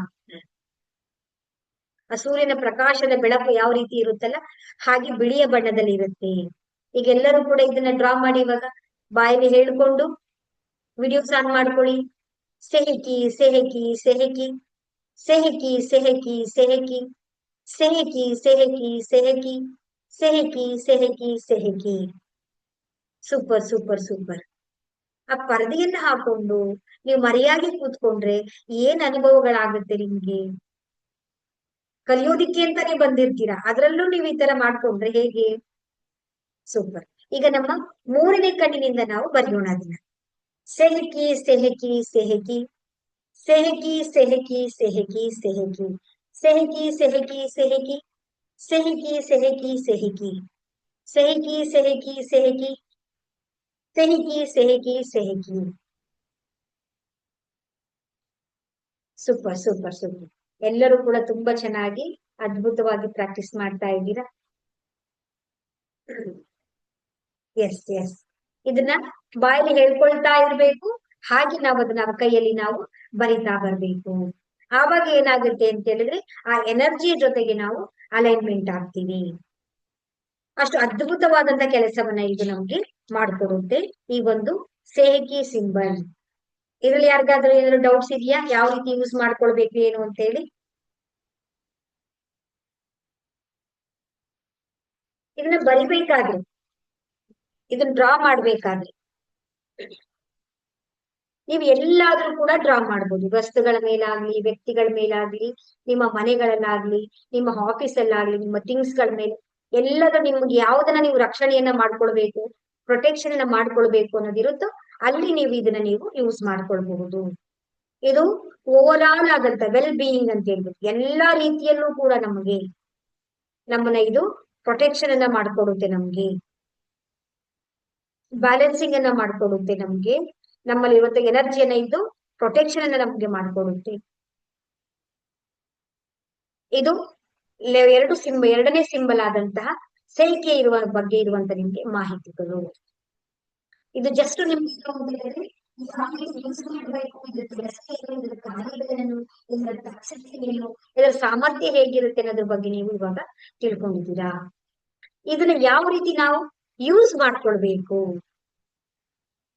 ಆ ಸೂರ್ಯನ ಪ್ರಕಾಶದ ಬೆಳಕು ಯಾವ ರೀತಿ ಇರುತ್ತಲ್ಲ ಹಾಗೆ ಬಿಳಿಯ ಬಣ್ಣದಲ್ಲಿ ಇರುತ್ತೆ. ಈಗ ಎಲ್ಲರೂ ಕೂಡ ಇದನ್ನ ಡ್ರಾ ಮಾಡಿ ಇವಾಗ ಬಾಯಲ್ಲಿ ಹೇಳ್ಕೊಂಡು ವಿಡಿಯೋಸ್ ಆನ್ ಮಾಡ್ಕೊಳ್ಳಿ. ಸೆಹಕಿ ಸೆಹಕಿ ಸೆಹಕಿ ಸೆಹಕಿ ಸೆಹಕಿ ಸೆಹಕಿ ಸೆಹಕಿ ಸೆಹಕಿ ಸೆಹಕಿ ಸೆಹಕಿ ಸೆಹಕಿ ಸೆಹಕಿ. Super super super. ಆ ಪರದೆಯನ್ನ ಹಾಕೊಂಡು ನೀವು ಮರೆಯಾಗಿ ಕೂತ್ಕೊಂಡ್ರೆ ಏನ್ ಅನುಭವಗಳಾಗುತ್ತೆ ನಿಮ್ಗೆ. ಕಲಿಯೋದಿಕ್ಕೆ ಅಂತಾನೆ ಬಂದಿರ್ತೀರಾ, ಅದ್ರಲ್ಲೂ ನೀವು ಈ ತರ ಮಾಡ್ಕೊಂಡ್ರೆ ಹೇಗೆ. ಸೂಪರ್. ಈಗ ನಮ್ಮ ಮೂರನೇ ಕಣ್ಣಿನಿಂದ ನಾವು ಬರೆಯೋಣ ಅದನ್ನ. ಸೆಹಕಿ ಸೆಹಕಿ ಸೆಹಕಿ ಸೆಹಕಿ ಸೆಹಕಿ ಸೆಹಕಿ ಸೆಹಕಿ ಸೆಹಕಿ ಸೆಹಕಿ ಸೆಹಕಿ ಸೆಹಕಿ ಸೆಹಕಿ ಸೆಹಕಿ ಸೆಹಕಿ ಸೆಹಕಿ ಸೆಹಕಿ ಸೆಹಕಿ ಸೆಹಕಿ ಸೆಹಕಿ. Super super super. ಎಲ್ಲರೂ ಕೂಡ ತುಂಬಾ ಚೆನ್ನಾಗಿ ಅದ್ಭುತವಾಗಿ ಪ್ರಾಕ್ಟೀಸ್ ಮಾಡ್ತಾ ಇದ್ದೀರಾ. Yes yes. ಇದನ್ನ ಬಾಯಲ್ಲಿ ಹೇಳ್ಕೊಳ್ತಾ ಇರ್ಬೇಕು, ಹಾಗೆ ನಾವು ಅದನ್ನ ಕೈಯಲ್ಲಿ ನಾವು ಬರಿತಾ ಬರ್ಬೇಕು. ಆವಾಗ ಏನಾಗುತ್ತೆ ಅಂತ ಹೇಳಿದ್ರೆ ಆ ಎನರ್ಜಿಯ ಜೊತೆಗೆ ನಾವು ಅಲೈನ್ಮೆಂಟ್ ಆಗ್ತೀವಿ. ಅಷ್ಟು ಅದ್ಭುತವಾದಂತ ಕೆಲಸವನ್ನ ಇದು ನಮ್ಗೆ ಮಾಡ್ಕೊಡುತ್ತೆ ಈ ಒಂದು ಸೇಹಕಿ ಸಿಂಬಲ್. ಇದ್ರಲ್ಲಿ ಯಾರಿಗಾದ್ರೂ ಏನಾದ್ರು ಡೌಟ್ಸ್ ಇದೆಯಾ, ಯಾವ ರೀತಿ ಯೂಸ್ ಮಾಡ್ಕೊಳ್ಬೇಕು ಏನು ಅಂತ ಹೇಳಿ. ಇದನ್ನ ಬರಿಬೇಕಾದ್ರೆ, ಇದನ್ನ ಡ್ರಾ ಮಾಡ್ಬೇಕಾದ್ರೆ ನೀವು ಎಲ್ಲಾದ್ರೂ ಕೂಡ ಡ್ರಾ ಮಾಡ್ಬೋದು. ವಸ್ತುಗಳ ಮೇಲಾಗ್ಲಿ, ವ್ಯಕ್ತಿಗಳ ಮೇಲಾಗ್ಲಿ, ನಿಮ್ಮ ಮನೆಗಳಲ್ಲಾಗ್ಲಿ, ನಿಮ್ಮ ಆಫೀಸ್ ಅಲ್ಲಾಗ್ಲಿ, ನಿಮ್ಮ ಥಿಂಗ್ಸ್ ಗಳ ಮೇಲೆ ಎಲ್ಲದೂ ನಿಮ್ಗೆ ಯಾವ್ದನ್ನ ನೀವು ರಕ್ಷಣೆಯನ್ನ ಮಾಡ್ಕೊಳ್ಬೇಕು, ಪ್ರೊಟೆಕ್ಷನ್ ಅನ್ನ ಮಾಡ್ಕೊಳ್ಬೇಕು ಅನ್ನೋದಿರುತ್ತೋ ಅಲ್ಲಿ ನೀವು ಇದನ್ನ ನೀವು ಯೂಸ್ ಮಾಡ್ಕೊಳ್ಬಹುದು. ಇದು ಓವರ್ ಆಲ್ ಆದಂತ ವೆಲ್ ಬೀಯಿಂಗ್ ಅಂತ ಹೇಳ್ಬೇಕು, ಎಲ್ಲಾ ರೀತಿಯಲ್ಲೂ ಕೂಡ ನಮ್ಮನ್ನ ಇದು ಪ್ರೊಟೆಕ್ಷನ್ ಅನ್ನ ಮಾಡ್ಕೊಡುತ್ತೆ, ನಮ್ಗೆ ಬ್ಯಾಲೆನ್ಸಿಂಗ್ ಅನ್ನ ಮಾಡ್ಕೊಡುತ್ತೆ, ನಮ್ಮಲ್ಲಿ ಇವತ್ತು ಎನರ್ಜಿಯನ್ನ ಇದು ಪ್ರೊಟೆಕ್ಷನ್ ಅನ್ನ ನಮ್ಗೆ ಮಾಡ್ಕೊಡುತ್ತೆ. ಇದು ಎರಡನೇ ಸಿಂಬಲ್ ಆದಂತಹ ಸೈಕೆ ಇರುವ ಬಗ್ಗೆ ಇರುವಂತ ನಿಮ್ಗೆ ಮಾಹಿತಿಗಳು. ಇದು ಜಸ್ಟ್ ನಿಮ್ಗೆ ಇದರ ಸಾಮರ್ಥ್ಯ ಹೇಗಿರುತ್ತೆ ಅನ್ನೋದ್ರ ಬಗ್ಗೆ ನೀವು ಇವಾಗ ತಿಳ್ಕೊಂಡಿದ್ದೀರಾ. ಇದನ್ನ ಯಾವ ರೀತಿ ನಾವು ಯೂಸ್ ಮಾಡ್ಕೊಳ್ಬೇಕು,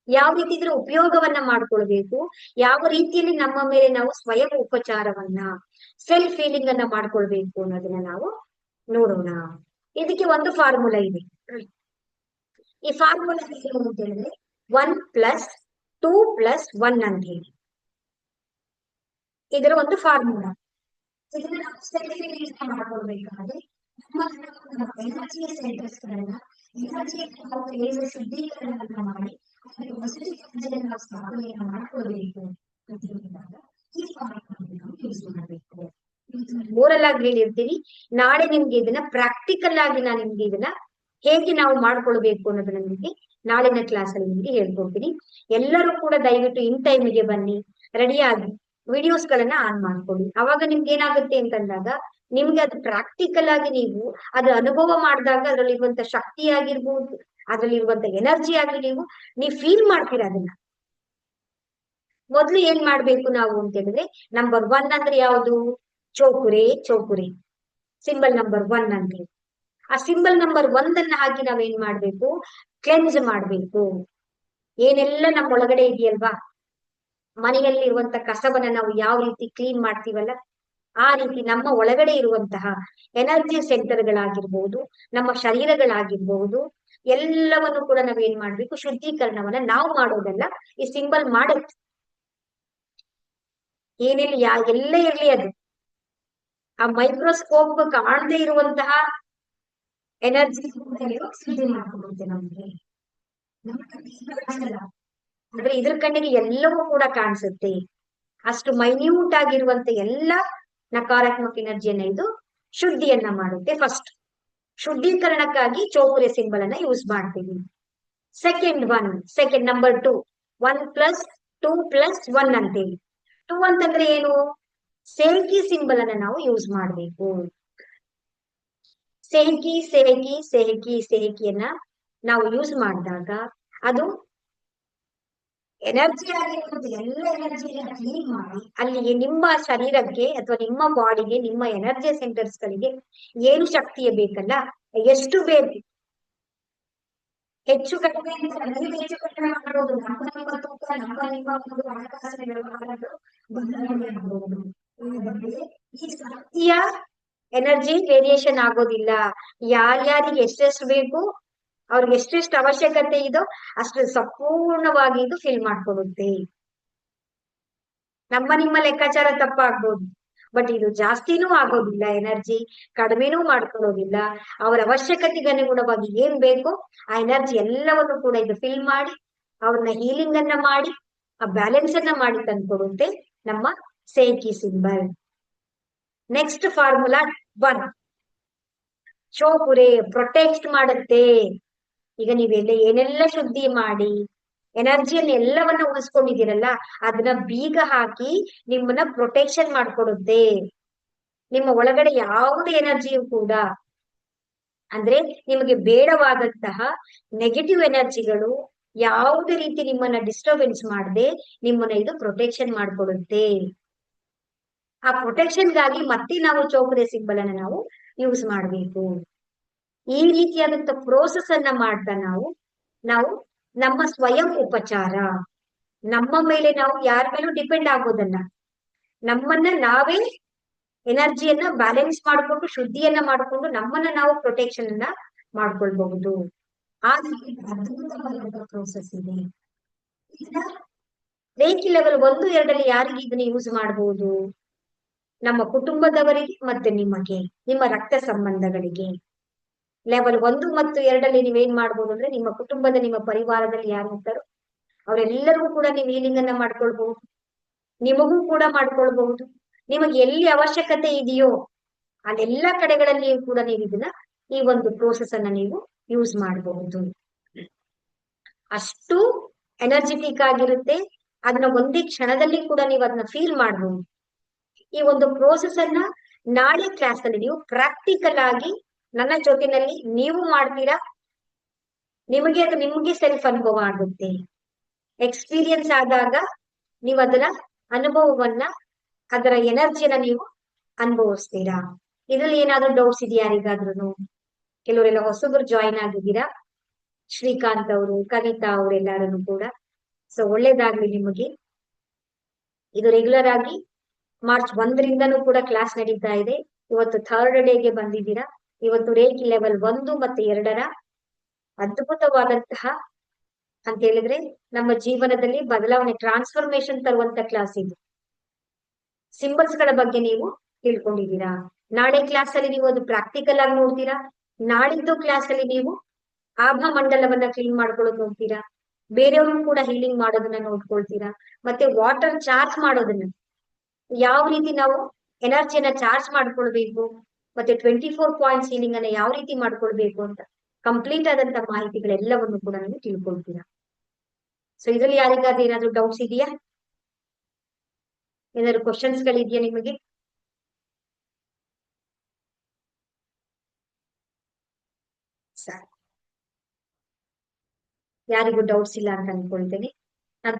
ಯಾವ ರೀತಿ ಇದ್ರ ಉಪಯೋಗವನ್ನ ಮಾಡ್ಕೊಳ್ಬೇಕು, ಯಾವ ರೀತಿಯಲ್ಲಿ ನಮ್ಮ ಮೇಲೆ ನಾವು ಸ್ವಯಂ ಉಪಚಾರವನ್ನ ಸೆಲ್ಫ್ ಫೀಲಿಂಗ್ ಅನ್ನ ಮಾಡ್ಕೊಳ್ಬೇಕು ಅನ್ನೋದನ್ನ ನಾವು ನೋಡೋಣ. ಇದಕ್ಕೆ ಒಂದು ಫಾರ್ಮುಲಾ ಇದೆ. ಈ ಫಾರ್ಮುಲಾ ಏನು ಅಂತ ಹೇಳಿದ್ರೆ 1+2+1 ಅಂತ ಹೇಳಿ ಇದರ ಒಂದು ಫಾರ್ಮುಲಾ. ಇದನ್ನ ನಾವು ಸೆಲ್ಫ್ ಫೀಲಿಂಗ್ ಮಾಡ್ಕೊಳ್ಬೇಕಾದ್ರೆ ನಮ್ಮ ಎನರ್ಜಿಯ ಸೆಂಟರ್ಸ್ ಗಳನ್ನ ಎನರ್ಜಿಯ ಶುದ್ಧೀಕರಣವನ್ನ ಮಾಡಿ ನಾವು ಸ್ಥಾಪನೆಯನ್ನ ಮಾಡ್ಕೊಳ್ಬೇಕು ಅಂತ ಹೇಳಿದಾಗ ಈ ಫಾರ್ಮುಲಾ ನಾವು ಯೂಸ್ ಮಾಡಬೇಕು. ಓರಲ್ ಆಗಿ ಹೇಳಿರ್ತೀನಿ, ನಾಳೆ ನಿಮ್ಗೆ ಇದನ್ನ ಪ್ರಾಕ್ಟಿಕಲ್ ಆಗಿ ನಾನು ನಿಮ್ಗೆ ಇದನ್ನ ಹೇಗೆ ನಾವು ಮಾಡ್ಕೊಳ್ಬೇಕು ಅನ್ನೋದನ್ನ ನಿಮಗೆ ನಾಳಿನ ಕ್ಲಾಸ್ ಅಲ್ಲಿ ನಿಮಗೆ ಹೇಳ್ಕೊಡ್ತೀನಿ. ಎಲ್ಲರೂ ಕೂಡ ದಯವಿಟ್ಟು ಇನ್ ಟೈಮಿಗೆ ಬನ್ನಿ, ರೆಡಿಯಾಗಿ ವಿಡಿಯೋಸ್ ಗಳನ್ನ ಆನ್ ಮಾಡ್ಕೊಳ್ಳಿ. ಅವಾಗ ನಿಮ್ಗೆ ಏನಾಗುತ್ತೆ ಅಂತಂದಾಗ ನಿಮ್ಗೆ ಅದು ಪ್ರಾಕ್ಟಿಕಲ್ ಆಗಿ ನೀವು ಅದು ಅನುಭವ ಮಾಡಿದಾಗ ಅದ್ರಲ್ಲಿರುವಂತ ಶಕ್ತಿ ಆಗಿರ್ಬೋದು, ಅದ್ರಲ್ಲಿರುವಂತ ಎನರ್ಜಿ ಆಗಿ ನೀವು ಫೀಲ್ ಮಾಡ್ತೀರಾ ಅದನ್ನ. ಮೊದ್ಲು ಏನ್ ಮಾಡ್ಬೇಕು ನಾವು ಅಂತ ಹೇಳಿದ್ರೆ, ನಂಬರ್ 1 ಅಂದ್ರೆ ಯಾವುದು? ಚೋಕುರೆ. ಚೋಕುರೆ ಸಿಂಬಲ್ ನಂಬರ್ 1 ಅಂದ್ರೆ ಆ ಸಿಂಬಲ್ ನಂಬರ್ 1 ಅನ್ನ ಹಾಕಿ ನಾವೇನ್ ಮಾಡ್ಬೇಕು? ಕ್ಲೆನ್ಸ್ ಮಾಡ್ಬೇಕು. ಏನೆಲ್ಲ ನಮ್ಮ ಒಳಗಡೆ ಇದೆಯಲ್ವಾ, ಮನೆಯಲ್ಲಿ ಇರುವಂತ ಕಸವನ್ನ ನಾವು ಯಾವ ರೀತಿ ಕ್ಲೀನ್ ಮಾಡ್ತೀವಲ್ಲ, ಆ ರೀತಿ ನಮ್ಮ ಒಳಗಡೆ ಇರುವಂತಹ ಎನರ್ಜಿ ಸೆಂಟರ್ಗಳಾಗಿರ್ಬಹುದು, ನಮ್ಮ ಶರೀರಗಳಾಗಿರ್ಬಹುದು, ಎಲ್ಲವನ್ನು ಕೂಡ ನಾವೇನ್ ಮಾಡ್ಬೇಕು? ಶುದ್ಧೀಕರಣವನ್ನ ನಾವು ಮಾಡೋದಲ್ಲ, ಈ ಸಿಂಬಲ್ ಮಾಡುತ್ತೆ. ಏನಿಲ್ಲ, ಎಲ್ಲ ಇರ್ಲಿ ಅದು, ಆ ಮೈಕ್ರೋಸ್ಕೋಪ್ ಕಾಣದೇ ಇರುವಂತಹ ಎನರ್ಜಿ ಶುದ್ಧಿ ಮಾಡ್ಕೊಡುತ್ತೆ ನಮ್ಗೆ. ಆದ್ರೆ ಇದ್ರ ಕಣ್ಣಿಗೆ ಎಲ್ಲವೂ ಕೂಡ ಕಾಣಿಸುತ್ತೆ. ಅಷ್ಟು ಮೈನ್ಯೂಟ್ ಆಗಿರುವಂತ ಎಲ್ಲ ನಕಾರಾತ್ಮಕ ಎನರ್ಜಿಯನ್ನ ಇದು ಶುದ್ಧಿಯನ್ನ ಮಾಡುತ್ತೆ. ಫಸ್ಟ್ ಶುದ್ಧೀಕರಣಕ್ಕಾಗಿ ಚೌಕುರೆ ಸಿಂಬಲ್ ಅನ್ನ ಯೂಸ್ ಮಾಡ್ತೀವಿ. ಸೆಕೆಂಡ್ ನಂಬರ್ 2, 1+2+1 ಅಂತೇಳಿ. 2 ಅಂತಂದ್ರೆ ಏನು? ಸೇಹಕಿ ಸಿಂಬಲ್ ಅನ್ನ ನಾವು ಯೂಸ್ ಮಾಡ್ಬೇಕು. ಸೇಹಕಿಯನ್ನ ನಾವು ಯೂಸ್ ಮಾಡಿದಾಗ ಅದು ಎನರ್ಜಿ ಆಗಿರ್ಬೋದು, ಎಲ್ಲ ಎನರ್ಜಿಯನ್ನು ಕ್ಲೀನ್ ಮಾಡಿ ಅಲ್ಲಿಗೆ ನಿಮ್ಮ ಶರೀರಕ್ಕೆ ಅಥವಾ ನಿಮ್ಮ ಬಾಡಿಗೆ, ನಿಮ್ಮ ಎನರ್ಜಿ ಸೆಂಟರ್ಸ್ ಗಳಿಗೆ ಏನು ಶಕ್ತಿಯ ಬೇಕಲ್ಲ, ಎಷ್ಟು ಬೇಕು, ಹೆಚ್ಚು ಕಡಿಮೆ ಹೆಚ್ಚು ಕಡಿಮೆ ಮಾಡಬಹುದು. ನಮ್ಮ ತೂಕ, ನಿಮ್ಮ ಒಂದು ಹಣಕಾಸಿನ ವ್ಯವಹಾರಗಳು ಬದಲಾವಣೆ ಆಗಬಹುದು. ಈ ಶಕ್ತಿಯ ಎನರ್ಜಿ ವೇರಿಯೇಷನ್ ಆಗೋದಿಲ್ಲ. ಯಾರ್ಯಾರಿಗೆ ಎಷ್ಟೆಷ್ಟು ಬೇಕು, ಅವ್ರಿಗೆ ಎಷ್ಟೆಷ್ಟು ಅವಶ್ಯಕತೆ ಇದೋ ಅಷ್ಟು ಸಂಪೂರ್ಣವಾಗಿ ಇದು ಫಿಲ್ ಮಾಡ್ಕೊಡುತ್ತೆ. ನಿಮ್ಮ ಲೆಕ್ಕಾಚಾರ ತಪ್ಪಾಗ್ಬೋದು, ಬಟ್ ಇದು ಜಾಸ್ತಿನೂ ಆಗೋದಿಲ್ಲ, ಎನರ್ಜಿ ಕಡಿಮೆನೂ ಮಾಡ್ಕೊಳ್ಳೋದಿಲ್ಲ. ಅವರ ಅವಶ್ಯಕತೆಗೆ ಅನುಗುಣವಾಗಿ ಏನ್ ಬೇಕೋ ಆ ಎನರ್ಜಿ ಎಲ್ಲವನ್ನು ಕೂಡ ಇದು ಫಿಲ್ ಮಾಡಿ ಅವ್ರನ್ನ ಹೀಲಿಂಗ್ ಅನ್ನ ಮಾಡಿ ಆ ಬ್ಯಾಲೆನ್ಸ್ ಅನ್ನ ಮಾಡಿ ತಂದ್ಕೊಡುತ್ತೆ ನಮ್ಮ ಸೇಕಿ ಸಿಂಬಲ್. ನೆಕ್ಸ್ಟ್ ಫಾರ್ಮುಲಾ 1, ಚೋಪುರೆ ಪ್ರೊಟೆಕ್ಟ್ ಮಾಡುತ್ತೆ. ಈಗ ನೀವೆಲ್ಲ ಏನೆಲ್ಲ ಶುದ್ಧಿ ಮಾಡಿ ಎನರ್ಜಿಯನ್ನು ಎಲ್ಲವನ್ನ ಉಳಿಸ್ಕೊಂಡಿದ್ದೀರಲ್ಲ, ಅದನ್ನ ಬೀಗ ಹಾಕಿ ನಿಮ್ಮನ್ನ ಪ್ರೊಟೆಕ್ಷನ್ ಮಾಡ್ಕೊಡುತ್ತೆ. ನಿಮ್ಮ ಒಳಗಡೆ ಯಾವುದೇ ಎನರ್ಜಿಯು ಕೂಡ, ಅಂದ್ರೆ ನಿಮಗೆ ಬೇಡವಾದಂತಹ ನೆಗೆಟಿವ್ ಎನರ್ಜಿಗಳು ಯಾವುದೇ ರೀತಿ ನಿಮ್ಮನ್ನ ಡಿಸ್ಟರ್ಬೆನ್ಸ್ ಮಾಡದೆ ನಿಮ್ಮನ್ನ ಇದು ಪ್ರೊಟೆಕ್ಷನ್ ಮಾಡ್ಕೊಡುತ್ತೆ. ಆ ಪ್ರೊಟೆಕ್ಷನ್ಗಾಗಿ ಮತ್ತೆ ನಾವು ಚೌಕರೆ ಸಿಂಬಲ್ ಅನ್ನ ನಾವು ಯೂಸ್ ಮಾಡ್ಬೇಕು. ಈ ರೀತಿಯಾದಂತ ಪ್ರೋಸೆಸ್ ಅನ್ನ ಮಾಡ್ತಾ ನಾವು ನಮ್ಮ ಸ್ವಯಂ ಉಪಚಾರ, ನಮ್ಮ ಮೇಲೆ ನಾವು ಯಾರ ಮೇಲೂ ಡಿಪೆಂಡ್ ಆಗೋದಲ್ಲ, ನಮ್ಮನ್ನ ನಾವೇ ಎನರ್ಜಿಯನ್ನ ಬ್ಯಾಲೆನ್ಸ್ ಮಾಡ್ಕೊಂಡು ಶುದ್ಧಿಯನ್ನ ಮಾಡ್ಕೊಂಡು ನಮ್ಮನ್ನ ನಾವು ಪ್ರೊಟೆಕ್ಷನ್ ಅನ್ನ ಮಾಡ್ಕೊಳ್ಬಹುದು. ಆ ಅದ್ಭುತವಾದ ಪ್ರೋಸೆಸ್ ಇದೆ. ರೇಖಿ ಲೆವೆಲ್ 1, 2 ಯಾರಿಗೆ ಇದನ್ನ ಯೂಸ್ ಮಾಡಬಹುದು? ನಮ್ಮ ಕುಟುಂಬದವರಿಗೆ ಮತ್ತೆ ನಿಮಗೆ, ನಿಮ್ಮ ರಕ್ತ ಸಂಬಂಧಗಳಿಗೆ. ಲೆವೆಲ್ 1 ಮತ್ತು 2 ನೀವೇನ್ ಮಾಡ್ಬೋದು ಅಂದ್ರೆ, ನಿಮ್ಮ ಕುಟುಂಬದ, ನಿಮ್ಮ ಪರಿವಾರದಲ್ಲಿ ಯಾರು ಇರ್ತಾರೋ ಅವರೆಲ್ಲರಿಗೂ ಕೂಡ ನೀವು ಹೀಲಿಂಗ್ ಅನ್ನ ಮಾಡ್ಕೊಳ್ಬಹುದು. ನಿಮಗೂ ಕೂಡ ಮಾಡ್ಕೊಳ್ಬಹುದು. ನಿಮಗೆ ಎಲ್ಲಿ ಅವಶ್ಯಕತೆ ಇದೆಯೋ ಅಲ್ಲೆಲ್ಲ ಕಡೆಗಳಲ್ಲಿ ಕೂಡ ನೀವು ಇದನ್ನ, ಈ ಒಂದು ಪ್ರೋಸೆಸ್ ಅನ್ನ ನೀವು ಯೂಸ್ ಮಾಡಬಹುದು. ಅಷ್ಟು ಎನರ್ಜೆಟಿಕ್ ಆಗಿರುತ್ತೆ. ಅದನ್ನ ಒಂದೇ ಕ್ಷಣದಲ್ಲಿ ಕೂಡ ನೀವು ಅದನ್ನ ಫೀಲ್ ಮಾಡಬಹುದು. ಈ ಒಂದು ಪ್ರೋಸೆಸ್ ಅನ್ನ ನಾಳೆ ಕ್ಲಾಸ್ ಅಲ್ಲಿ ನೀವು ಪ್ರಾಕ್ಟಿಕಲ್ ಆಗಿ ನನ್ನ ಜೊತೆನಲ್ಲಿ ನೀವು ಮಾಡ್ತೀರಾ. ನಿಮಗೆ ಸೆಲ್ಫ್ ಅನುಭವ ಆಗುತ್ತೆ. ಎಕ್ಸ್ಪೀರಿಯನ್ಸ್ ಆದಾಗ ನೀವು ಅದರ ಅನುಭವವನ್ನ, ಅದರ ಎನರ್ಜಿಯನ್ನ ನೀವು ಅನುಭವಿಸ್ತೀರಾ. ಇದ್ರಲ್ಲಿ ಏನಾದ್ರೂ ಡೌಟ್ಸ್ ಇದೆಯಾ ಯಾರಿಗಾದ್ರೂ? ಕೆಲವರೆಲ್ಲ ಹೊಸಬರು ಜಾಯಿನ್ ಆಗಿದ್ದೀರಾ, ಶ್ರೀಕಾಂತ್ ಅವರು, ಕವಿತಾ ಅವರೆಲ್ಲರೂ ಕೂಡ. ಸೊ ಒಳ್ಳೇದಾಗ್ಲಿ ನಿಮಗೆ. ಇದು ರೆಗ್ಯುಲರ್ ಆಗಿ ಮಾರ್ಚ್ 1ರಿಂದನೂ ಕೂಡ ಕ್ಲಾಸ್ ನಡೀತಾ ಇದೆ. ಇವತ್ತು 3rd ಡೇಗೆ ಬಂದಿದ್ದೀರಾ. ಇವತ್ತು ರೇಖಿ ಲೆವೆಲ್ 1 ಮತ್ತು 2ರ ಅದ್ಭುತವಾದಂತಹ ಅಂತ ಹೇಳಿದ್ರೆ ನಮ್ಮ ಜೀವನದಲ್ಲಿ ಬದಲಾವಣೆ, ಟ್ರಾನ್ಸ್ಫಾರ್ಮೇಶನ್ ತರುವಂತ ಕ್ಲಾಸ್ ಇದು. ಸಿಂಬಲ್ಸ್ ಗಳ ಬಗ್ಗೆ ನೀವು ತಿಳ್ಕೊಂಡಿದ್ದೀರಾ. ನಾಳೆ ಕ್ಲಾಸ್ ಅಲ್ಲಿ ನೀವು ಅದು ಪ್ರಾಕ್ಟಿಕಲ್ ಆಗಿ ನೋಡ್ತೀರಾ. ನಾಳಿದ್ದು ಕ್ಲಾಸ್ ಅಲ್ಲಿ ನೀವು ಆಭ ಮಂಡಲವನ್ನ ಕ್ಲೀನ್ ಮಾಡ್ಕೊಳ್ಳೋದು ನೋಡ್ತೀರಾ. ಬೇರೆಯವ್ರನ್ನು ಕೂಡ ಹೀಲಿಂಗ್ ಮಾಡೋದನ್ನ ನೋಡ್ಕೊಳ್ತೀರಾ. ಮತ್ತೆ ವಾಟರ್ ಚಾರ್ಜ್ ಮಾಡೋದನ್ನ, ಯಾವ ರೀತಿ ನಾವು ಎನರ್ಜಿಯನ್ನ ಚಾರ್ಜ್ ಮಾಡ್ಕೊಳ್ಬೇಕು, ಮತ್ತೆ 24 ಪಾಯಿಂಟ್ಸ್ ಹೀಲಿಂಗ್ ಅನ್ನ ಯಾವ ರೀತಿ ಮಾಡ್ಕೊಳ್ಬೇಕು ಅಂತ ಕಂಪ್ಲೀಟ್ ಆದಂತ ಮಾಹಿತಿಗಳೆಲ್ಲವನ್ನು ಕೂಡ ನೀವು ತಿಳ್ಕೊಳ್ತೀರಾ. ಸೊ ಇದ್ರಲ್ಲಿ ಯಾರಿಗಾದ್ರೂ ಏನಾದ್ರು ಡೌಟ್ಸ್ ಇದೆಯಾ? ಏನಾದ್ರು ಕ್ವಶನ್ಸ್ ಗಳಿದೆಯಾ ನಿಮಗೆ? ಸರಿ, ಯಾರಿಗೂ ಡೌಟ್ಸ್ ಇಲ್ಲ ಅಂತ ಅನ್ಕೊಳ್ತೇನೆ. ನಾನು